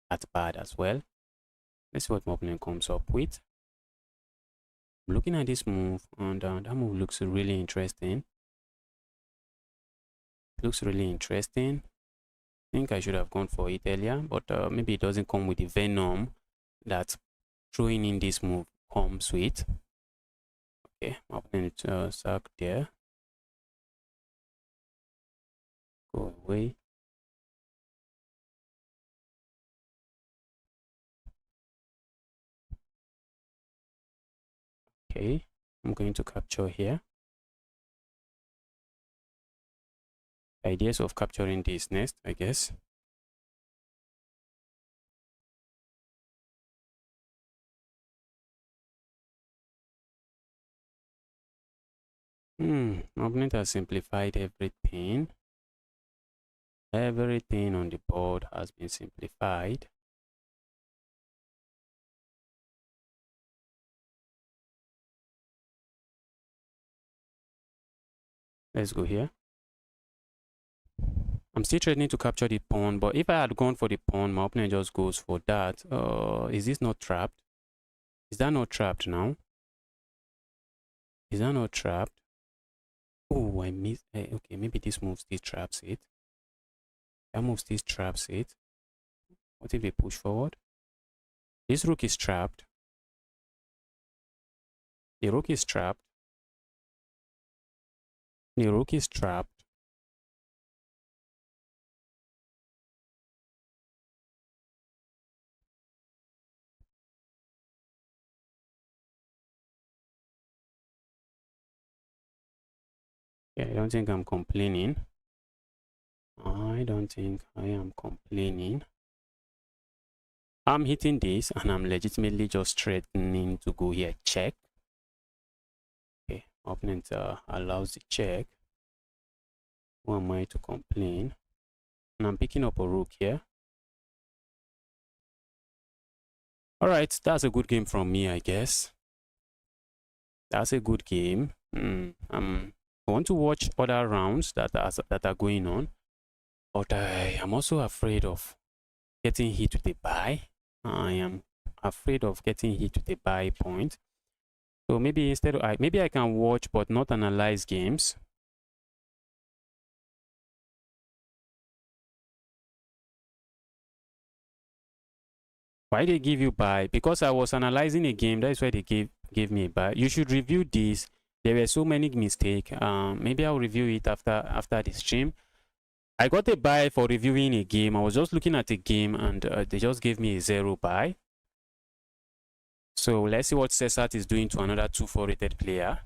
that bad as well. Let's see what my opponent comes up with. I'm looking at this move, and that move looks really interesting. Looks really interesting. I think I should have gone for it earlier, but maybe it doesn't come with the venom that throwing in this move comes with. Okay, my opponent sack there. Go away. Okay, I'm going to capture here. Ideas of capturing this next, I guess. My opponent has simplified everything. Everything on the board has been simplified. Let's go here. I'm still threatening to capture the pawn, but if I had gone for the pawn, my opponent just goes for that. Is this not trapped? Is that not trapped now? Is that not trapped? Oh, I missed. Okay, maybe this move still traps it. That move still traps it. What if they push forward? This rook is trapped. The rook is trapped. The rook is trapped. Yeah, I don't think I'm complaining. I don't think I am complaining. I'm hitting this and I'm legitimately just threatening to go here, check. Okay, opponent allows the check. Who am I to complain? And I'm picking up a rook here. All right, that's a good game from me, I guess. That's a good game. I want to watch other rounds that are going on, but I am also afraid of getting hit with a buy. I am afraid of getting hit with a buy point. So maybe instead of maybe I can watch but not analyze games. Why they give you buy? Because I was analyzing a game. That's why they gave me a buy. You should review this. There were so many mistakes. Maybe I'll review it after the stream. I got a buy for reviewing a game. I was just looking at a game and they just gave me a 0 buy. So let's see what Cesat is doing to another 2-4 rated player.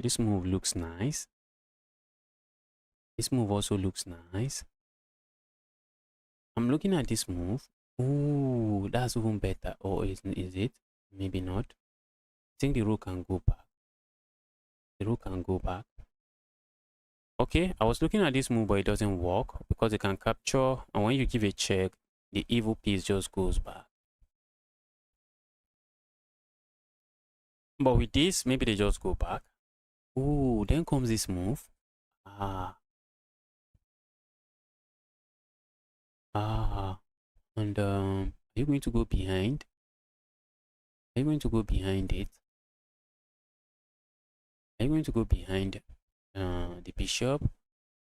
This move looks nice. This move also looks nice. I'm looking at this move. Ooh, that's even better. Or is it? Maybe not. I think the rook can go back. The rook can go back. Okay, I was looking at this move, but it doesn't work because it can capture. And when you give a check, the evil piece just goes back. But with this, maybe they just go back. Ooh, then comes this move. And are you going to go behind? Are you going to go behind it? Are you going to go behind the bishop?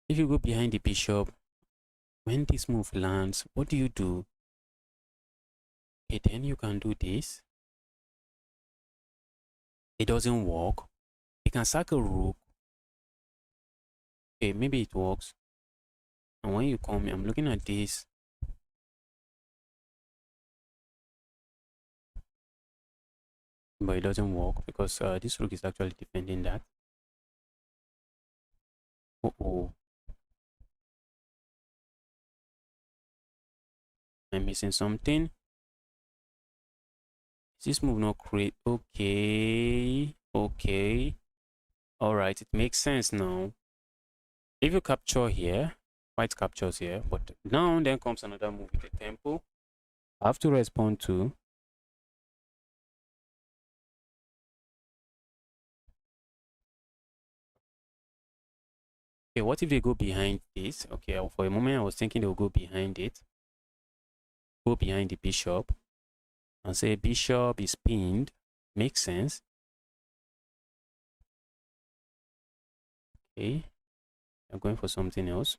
If you go behind the bishop, when this move lands, what do you do? Okay, then you can do this. It doesn't work. You can sack a rook. Okay, maybe it works. And when you come, I'm looking at this. But it doesn't work because this rook is actually defending that. Uh-oh. I'm missing something. Is this move not great? Okay. Okay. Alright, it makes sense now. If you capture here, white captures here, but now then comes another move with the tempo. I have to respond to. Okay, what if they go behind this? Okay, for a moment I was thinking they'll go behind it. Go behind the bishop and say bishop is pinned. Makes sense. Okay, I'm going for something else.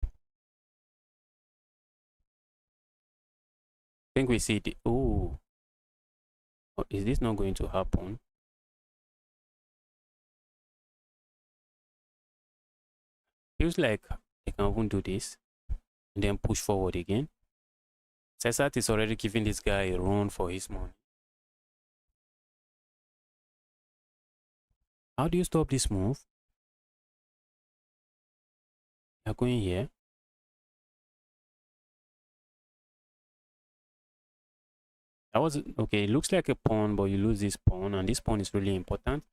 I think we see the oh, is this not going to happen? Feels like they can even do this and then push forward again. Cesat is already giving this guy a run for his money. How do you stop this move? You're going here. That was okay. It looks like a pawn, but you lose this pawn, and this pawn is really important.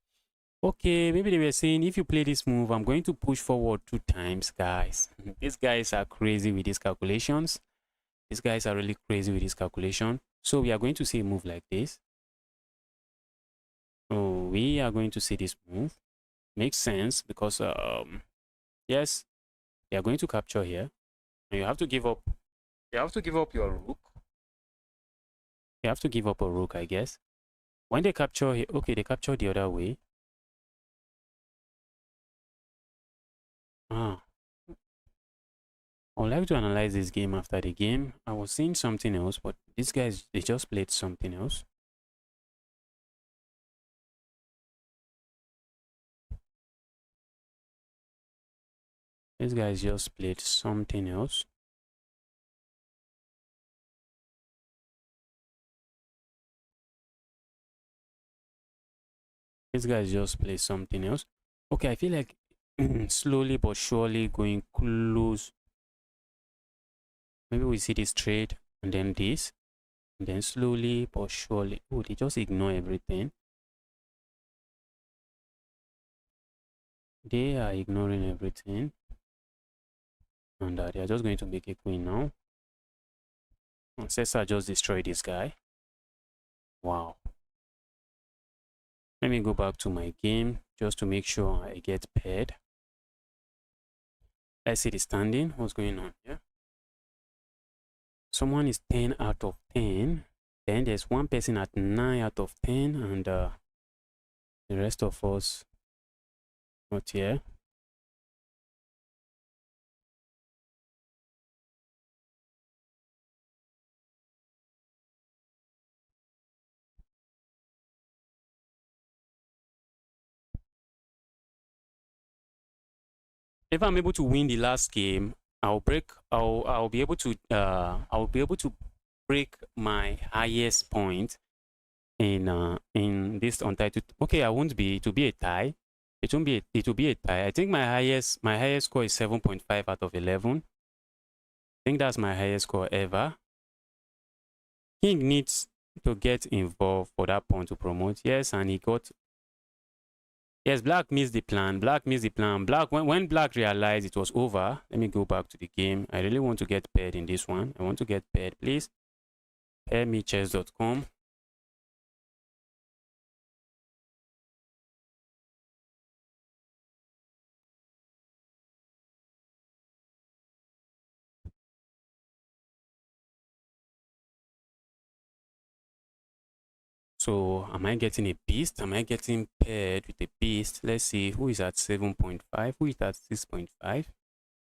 Okay, maybe they were saying if you play this move, I'm going to push forward 2 times, guys. These guys are crazy with these calculations. These guys are really crazy with this calculation. So we are going to see a move like this. Oh, we are going to see this move. Makes sense because yes, they are going to capture here, and you have to give up. You have to give up your rook. You have to give up a rook, I guess. When they capture here, okay, they capture the other way. I would like to analyze this game after the game. I was seeing something else, but these guys, they just played something else. These guys just played something else. These guys just play something else. Okay, I feel like slowly but surely going close. Maybe we see this trade and then this. And then slowly but surely. Oh, they just ignore everything. They are ignoring everything. And wonder. They are just going to make a queen now. Ancestor just destroyed this guy. Wow. Let me go back to my game just to make sure I get paired. Let's see the standing. What's going on here? Someone is 10 out of 10. Then there's one person at 9 out of 10, and the rest of us not here. If I'm able to win the last game, I'll be able to break my highest point in this Untitled. Okay, I won't be. It will be a tie. It won't be. It will be a tie. I think my highest score is 7.5 out of 11. I think that's my highest score ever. King needs to get involved for that pawn to promote. Yes, and he got. Yes, Black missed the plan. Black missed the plan. Black when Black realized it was over. Let me go back to the game. I really want to get paired in this one. I want to get paired, please. Pair me chess.com. So am I getting a beast? Am I getting paired with a beast? Let's see who is at 7.5, who is at 6.5.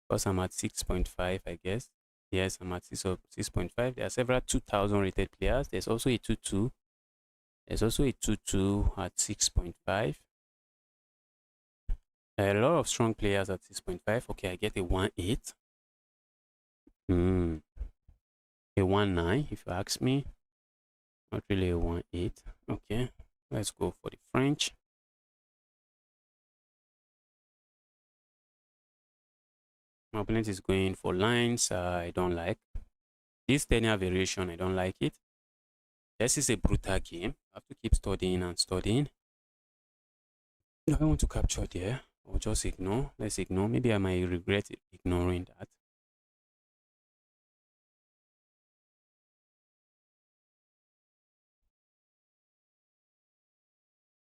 Because I'm at 6.5, I guess. Yes, I'm at 6.5. There are several 2000 rated players. There's also a 2-2. There's also a 2-2 at 6.5. A lot of strong players at 6.5. Okay, I get a 1-8. A 1-9, if you ask me. Not really a 1-8. Okay, let's go for the French. My opponent is going for lines I don't like. This linear variation, I don't like it. This is a brutal game. I have to keep studying and studying. No, I want to capture there. Or just ignore. Let's ignore. Maybe I might regret ignoring that.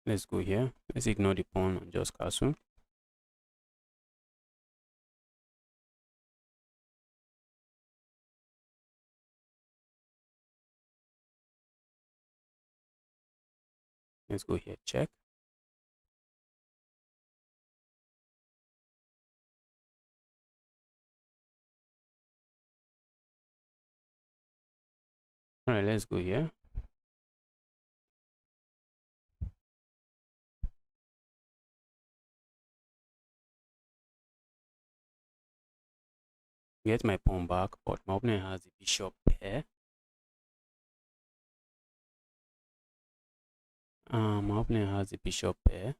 Let's go here. Let's ignore the pawn and just castle. Let's go here, check. All right, let's go here. Get my pawn back, but my opponent has the bishop pair. My opponent has the bishop pair.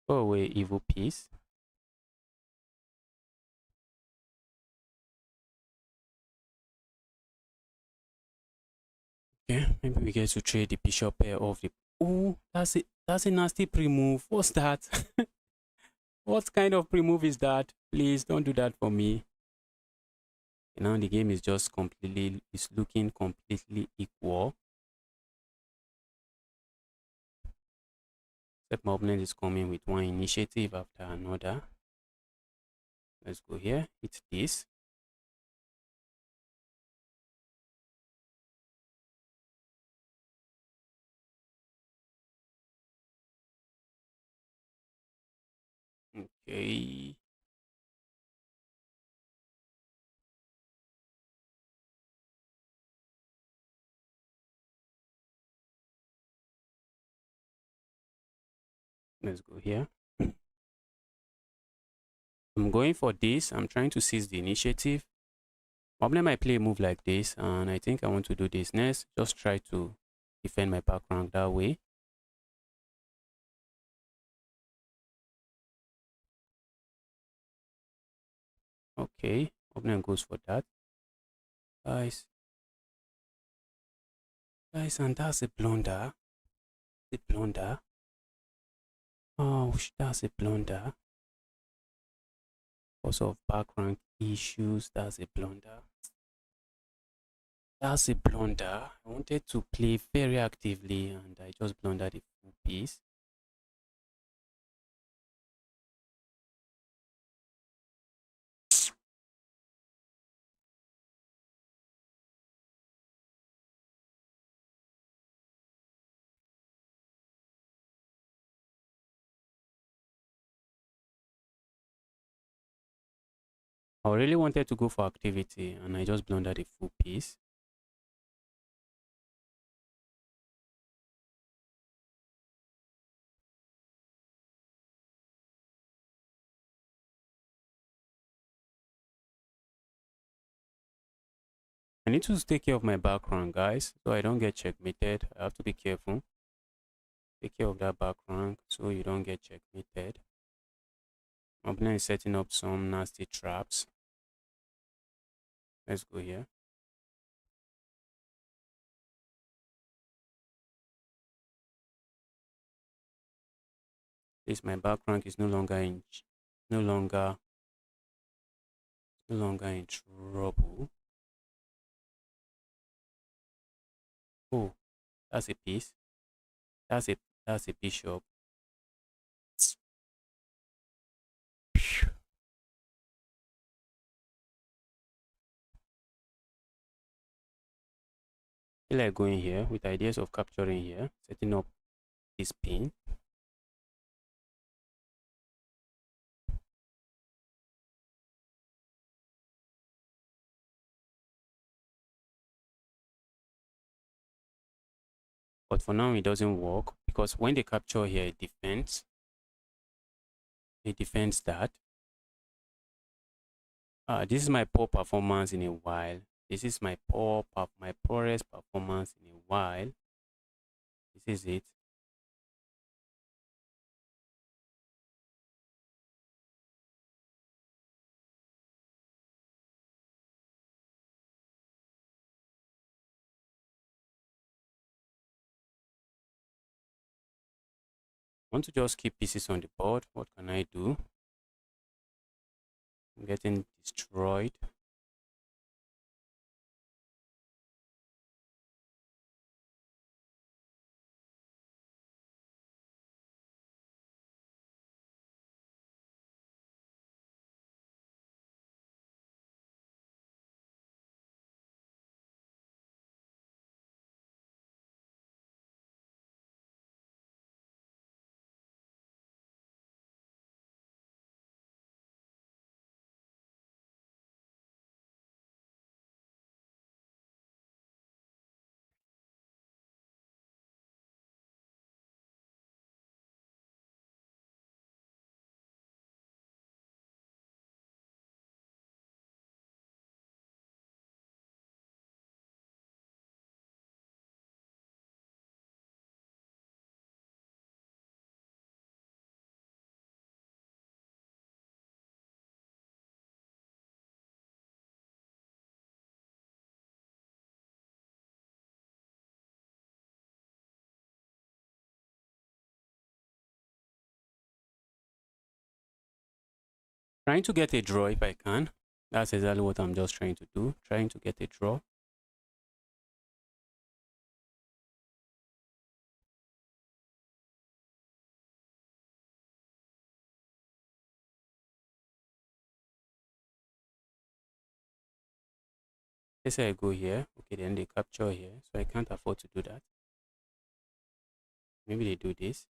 Go away, evil piece. Okay, maybe we get to trade the bishop pair off the. Oh, that's it. That's a nasty pre-move. What's that? What kind of pre-move is that? Please don't do that for me. And now the game is just it's looking completely equal. Except my opponent is coming with one initiative after another. Let's go here. It's this. Okay. Let's go here. I'm going for this. I'm trying to seize the initiative. Probably might play a move like this, and I think I want to do this next. Just try to defend my back rank that way. Okay, opponent goes for that. Guys, Guys, and that's a blunder. The blunder. Oh, that's a blunder. Because of background issues, that's a blunder. That's a blunder. I wanted to play very actively and I just blundered a full piece. I really wanted to go for activity and I just blundered a full piece. I need to take care of my background, guys, so I don't get checkmated. I have to be careful. Take care of that background so you don't get checkmated. My opponent is setting up some nasty traps. Let's go here. This my background is no longer in trouble. Oh, that's a piece. That's a bishop. Feel like going here with ideas of capturing here, setting up this pin. But for now, it doesn't work because when they capture here, it defends. It defends that. This is my poor performance in a while. This is my poorest performance in a while. This is it. I want to just keep pieces on the board. What can I do? I'm getting destroyed. Trying to get a draw if I can. That's exactly what I'm just trying to do. Trying to get a draw. Let's say I go here. Okay, then they capture here. So I can't afford to do that. Maybe they do this.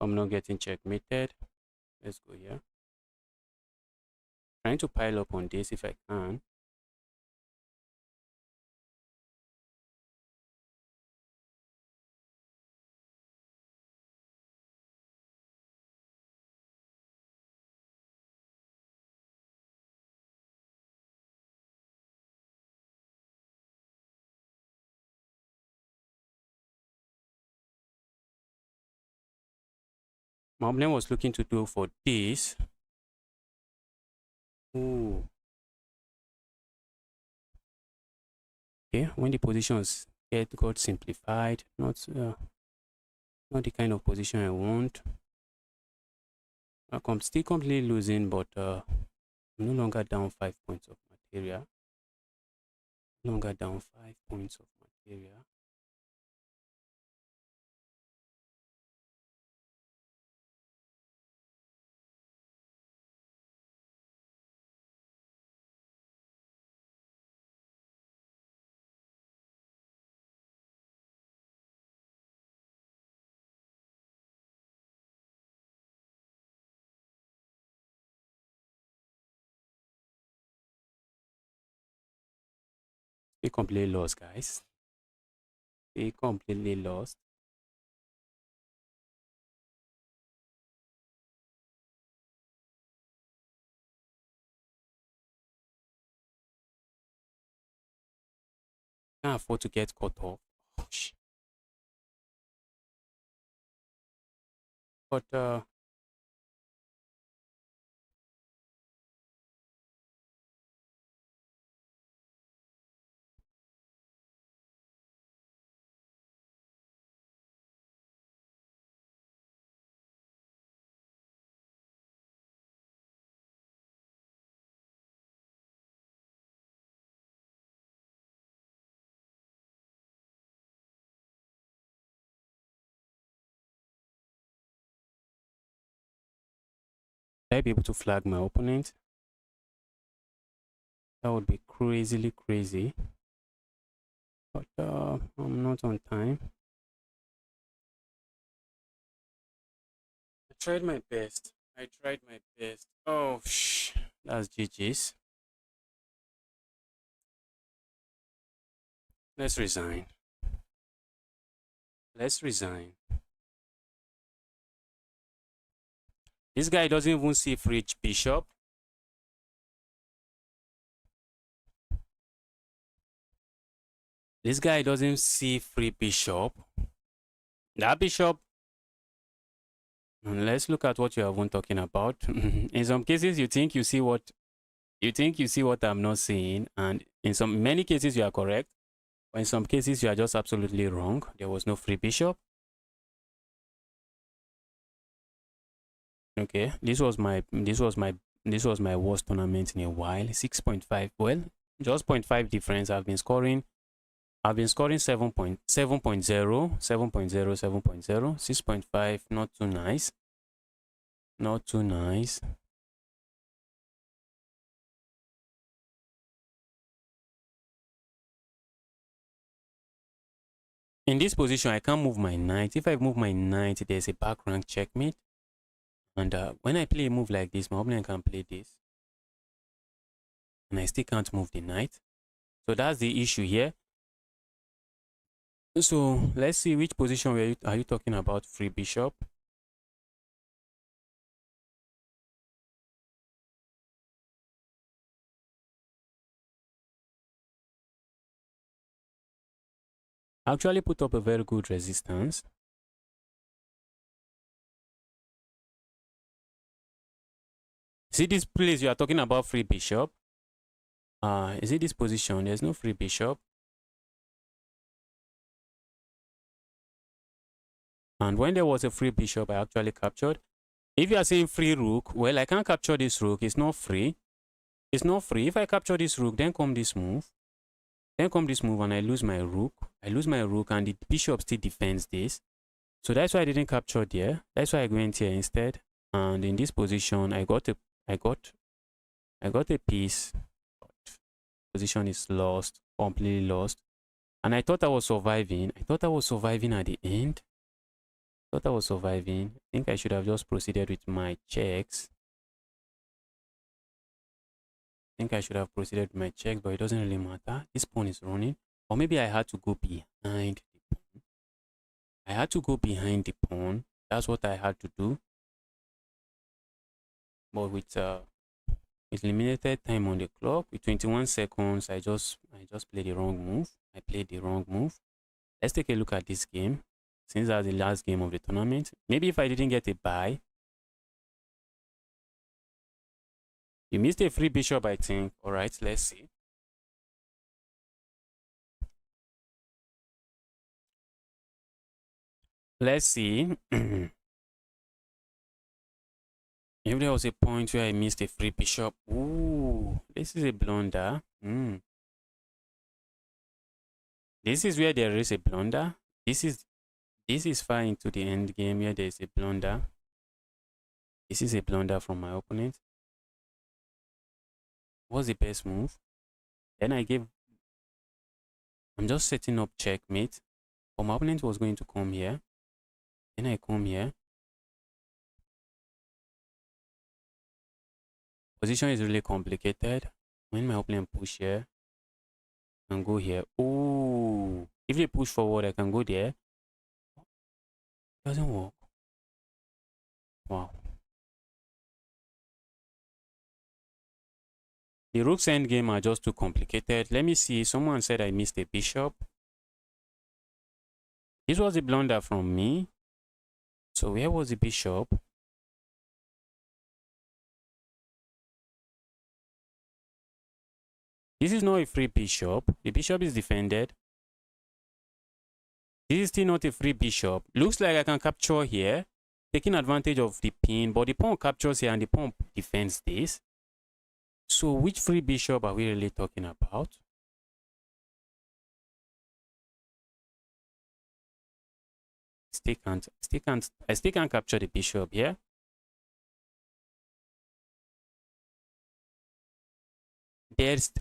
I'm not getting checkmated. Let's go here. Trying to pile up on this if I can. my opponent was looking to do for this. Ooh. Okay, when the positions got simplified, not the kind of position I want. I'm still completely losing, but I'm no longer down 5 points of material. No longer down 5 points of material. They completely lost, guys. They completely lost. Can't afford to get cut off. Oh, but will I be able to flag my opponent? That would be crazily crazy. But I'm not on time. I tried my best. I tried my best. Oh, that's GG's. Let's resign. Let's resign. This guy doesn't even see free bishop. This guy doesn't see free bishop. That bishop. Let's look at what you have been talking about. In some cases, you think you see what I'm not seeing, and in many cases you are correct, but in some cases you are just absolutely wrong. There was no free bishop. Okay, this was my worst tournament in a while. 6.5. Well, just 0.5 difference. I've been scoring 7.0, 7.0, 7.0, 6.5. Not too nice. Not too nice. In this position, I can't move my knight. If I move my knight, there's a back rank checkmate. And when I play a move like this, my opponent can play this. And I still can't move the knight. So that's the issue here. So let's see, which position are you talking about? Free bishop. I actually put up a very good resistance. See this place you are talking about free bishop? Is it this position? There's no free bishop. And when there was a free bishop, I actually captured. If you are saying free rook, well, I can't capture this rook. It's not free. It's not free. If I capture this rook, then come this move. Then come this move and I lose my rook. I lose my rook and the bishop still defends this. So that's why I didn't capture there. That's why I went here instead. And in this position, I got a piece. Position is lost, completely lost. And I thought I was surviving. I thought I was surviving at the end. I thought I was surviving. I think I should have just proceeded with my checks. I think I should have proceeded with my checks, but it doesn't really matter. This pawn is running. Or maybe I had to go behind the pawn. I had to go behind the pawn. That's what I had to do. But with limited time on the clock, with 21 seconds, I just played the wrong move. I played the wrong move. Let's take a look at this game. Since that's the last game of the tournament, maybe if I didn't get a bye, You missed a free bishop, I think. All right, let's see. Let's see. If there was a point where I missed a free bishop. Ooh, this is a blunder. This is where there is a blunder. This is far into the end game where there is a blunder. This is a blunder from my opponent. What's the best move? Then I'm just setting up checkmate. But my opponent was going to come here. Then I come here. Position is really complicated. When my opponent push here, I can go here. Ooh. If they push forward, I can go there. Doesn't work. Wow. The rook's endgame are just too complicated. Let me see. Someone said I missed a bishop. This was a blunder from me. So where was the bishop? This is not a free bishop. The bishop is defended. This is still not a free bishop. Looks like I can capture here, taking advantage of the pin, but the pawn captures here and the pawn defends this. So which free bishop are we really talking about? I still can't capture the bishop here.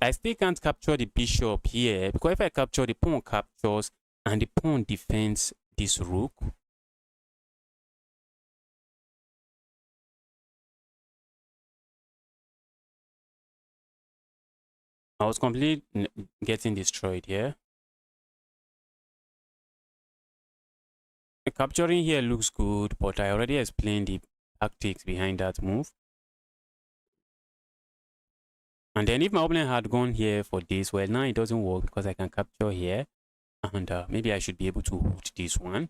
I still can't capture the bishop here because if I capture, the pawn captures and the pawn defends this rook. I was completely getting destroyed here. Capturing here looks good, but I already explained the tactics behind that move. And then if my opponent had gone here for this, well, now it doesn't work because I can capture here. And maybe I should be able to hold this one.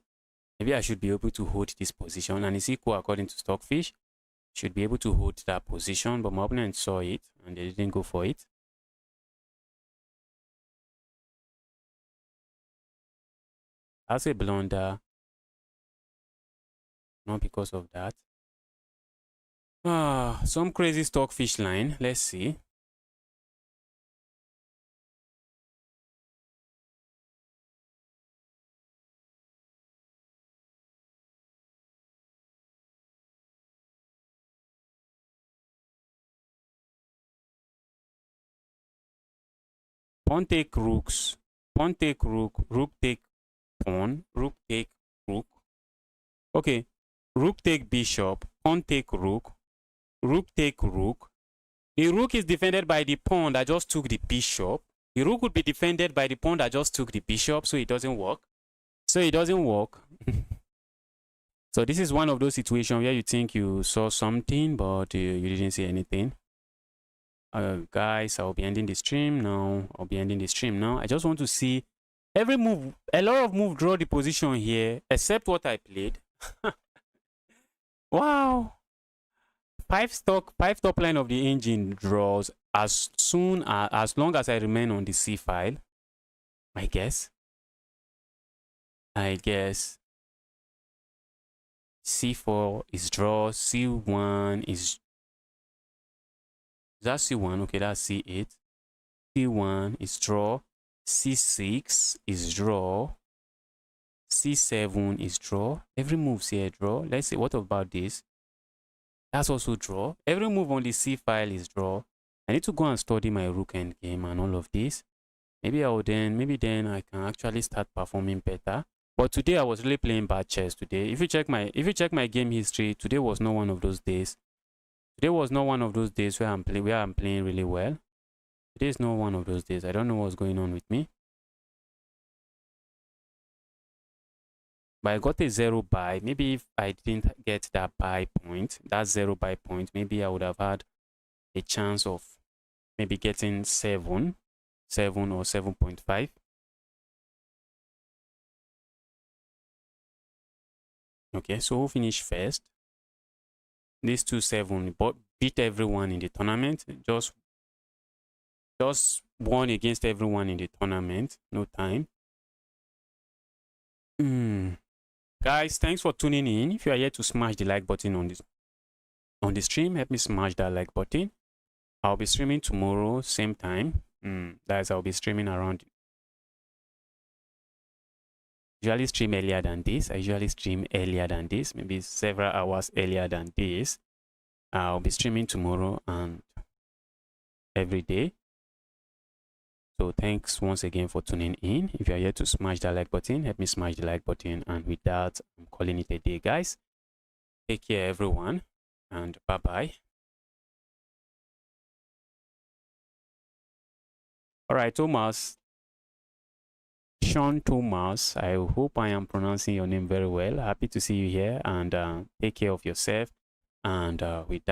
Maybe I should be able to hold this position. And it's equal according to Stockfish. Should be able to hold that position. But my opponent saw it and they didn't go for it. That's a blunder. Not because of that. Some crazy Stockfish line. Let's see. Pawn take rooks. Pawn take rook. Rook take pawn. Rook take rook. Okay. Rook take bishop. Pawn take rook. Rook take rook. The rook is defended by the pawn that just took the bishop. The rook would be defended by the pawn that just took the bishop, so it doesn't work. So it doesn't work. So this is one of those situations where you think you saw something, but you didn't see anything. Guys, I'll be ending the stream now. I just want to see every move. A lot of moves draw the position here, except what I played. Wow. Five top line of the engine draws as long as I remain on the C file. I guess C4 is draw, C1 is that C1? Okay, that's C8. C1 is draw, C6 is draw, C7 is draw. Every move here draw. Let's see, what about this? That's also draw. Every move on the C file is draw. I need to go and study my rook endgame and all of this. Maybe then I can actually start performing better. But today I was really playing bad chess today. If you check my game history, today was not one of those days. Today was not one of those days where I'm playing really well. Today is not one of those days. I don't know what's going on with me. But I got a 0 buy. Maybe if I didn't get that buy point, that 0 buy point, maybe I would have had a chance of maybe getting 7 or 7.5. Okay, so we'll finish first. These 2 7, but beat everyone in the tournament. Just won against everyone in the tournament. No time. Guys, thanks for tuning in. If you are here to smash the like button on the stream, help me smash that like button. I'll be streaming tomorrow, same time. Guys, I'll be streaming around. Usually stream earlier than this. I usually stream earlier than this, maybe several hours earlier than this. I'll be streaming tomorrow and every day. So thanks once again for tuning in. If you're here to smash that like button, help me smash the like button. And with that, I'm calling it a day, guys. Take care, everyone, and bye-bye. All right, Thomas. Sean Thomas, I hope I am pronouncing your name very well. Happy to see you here, and take care of yourself. And with that,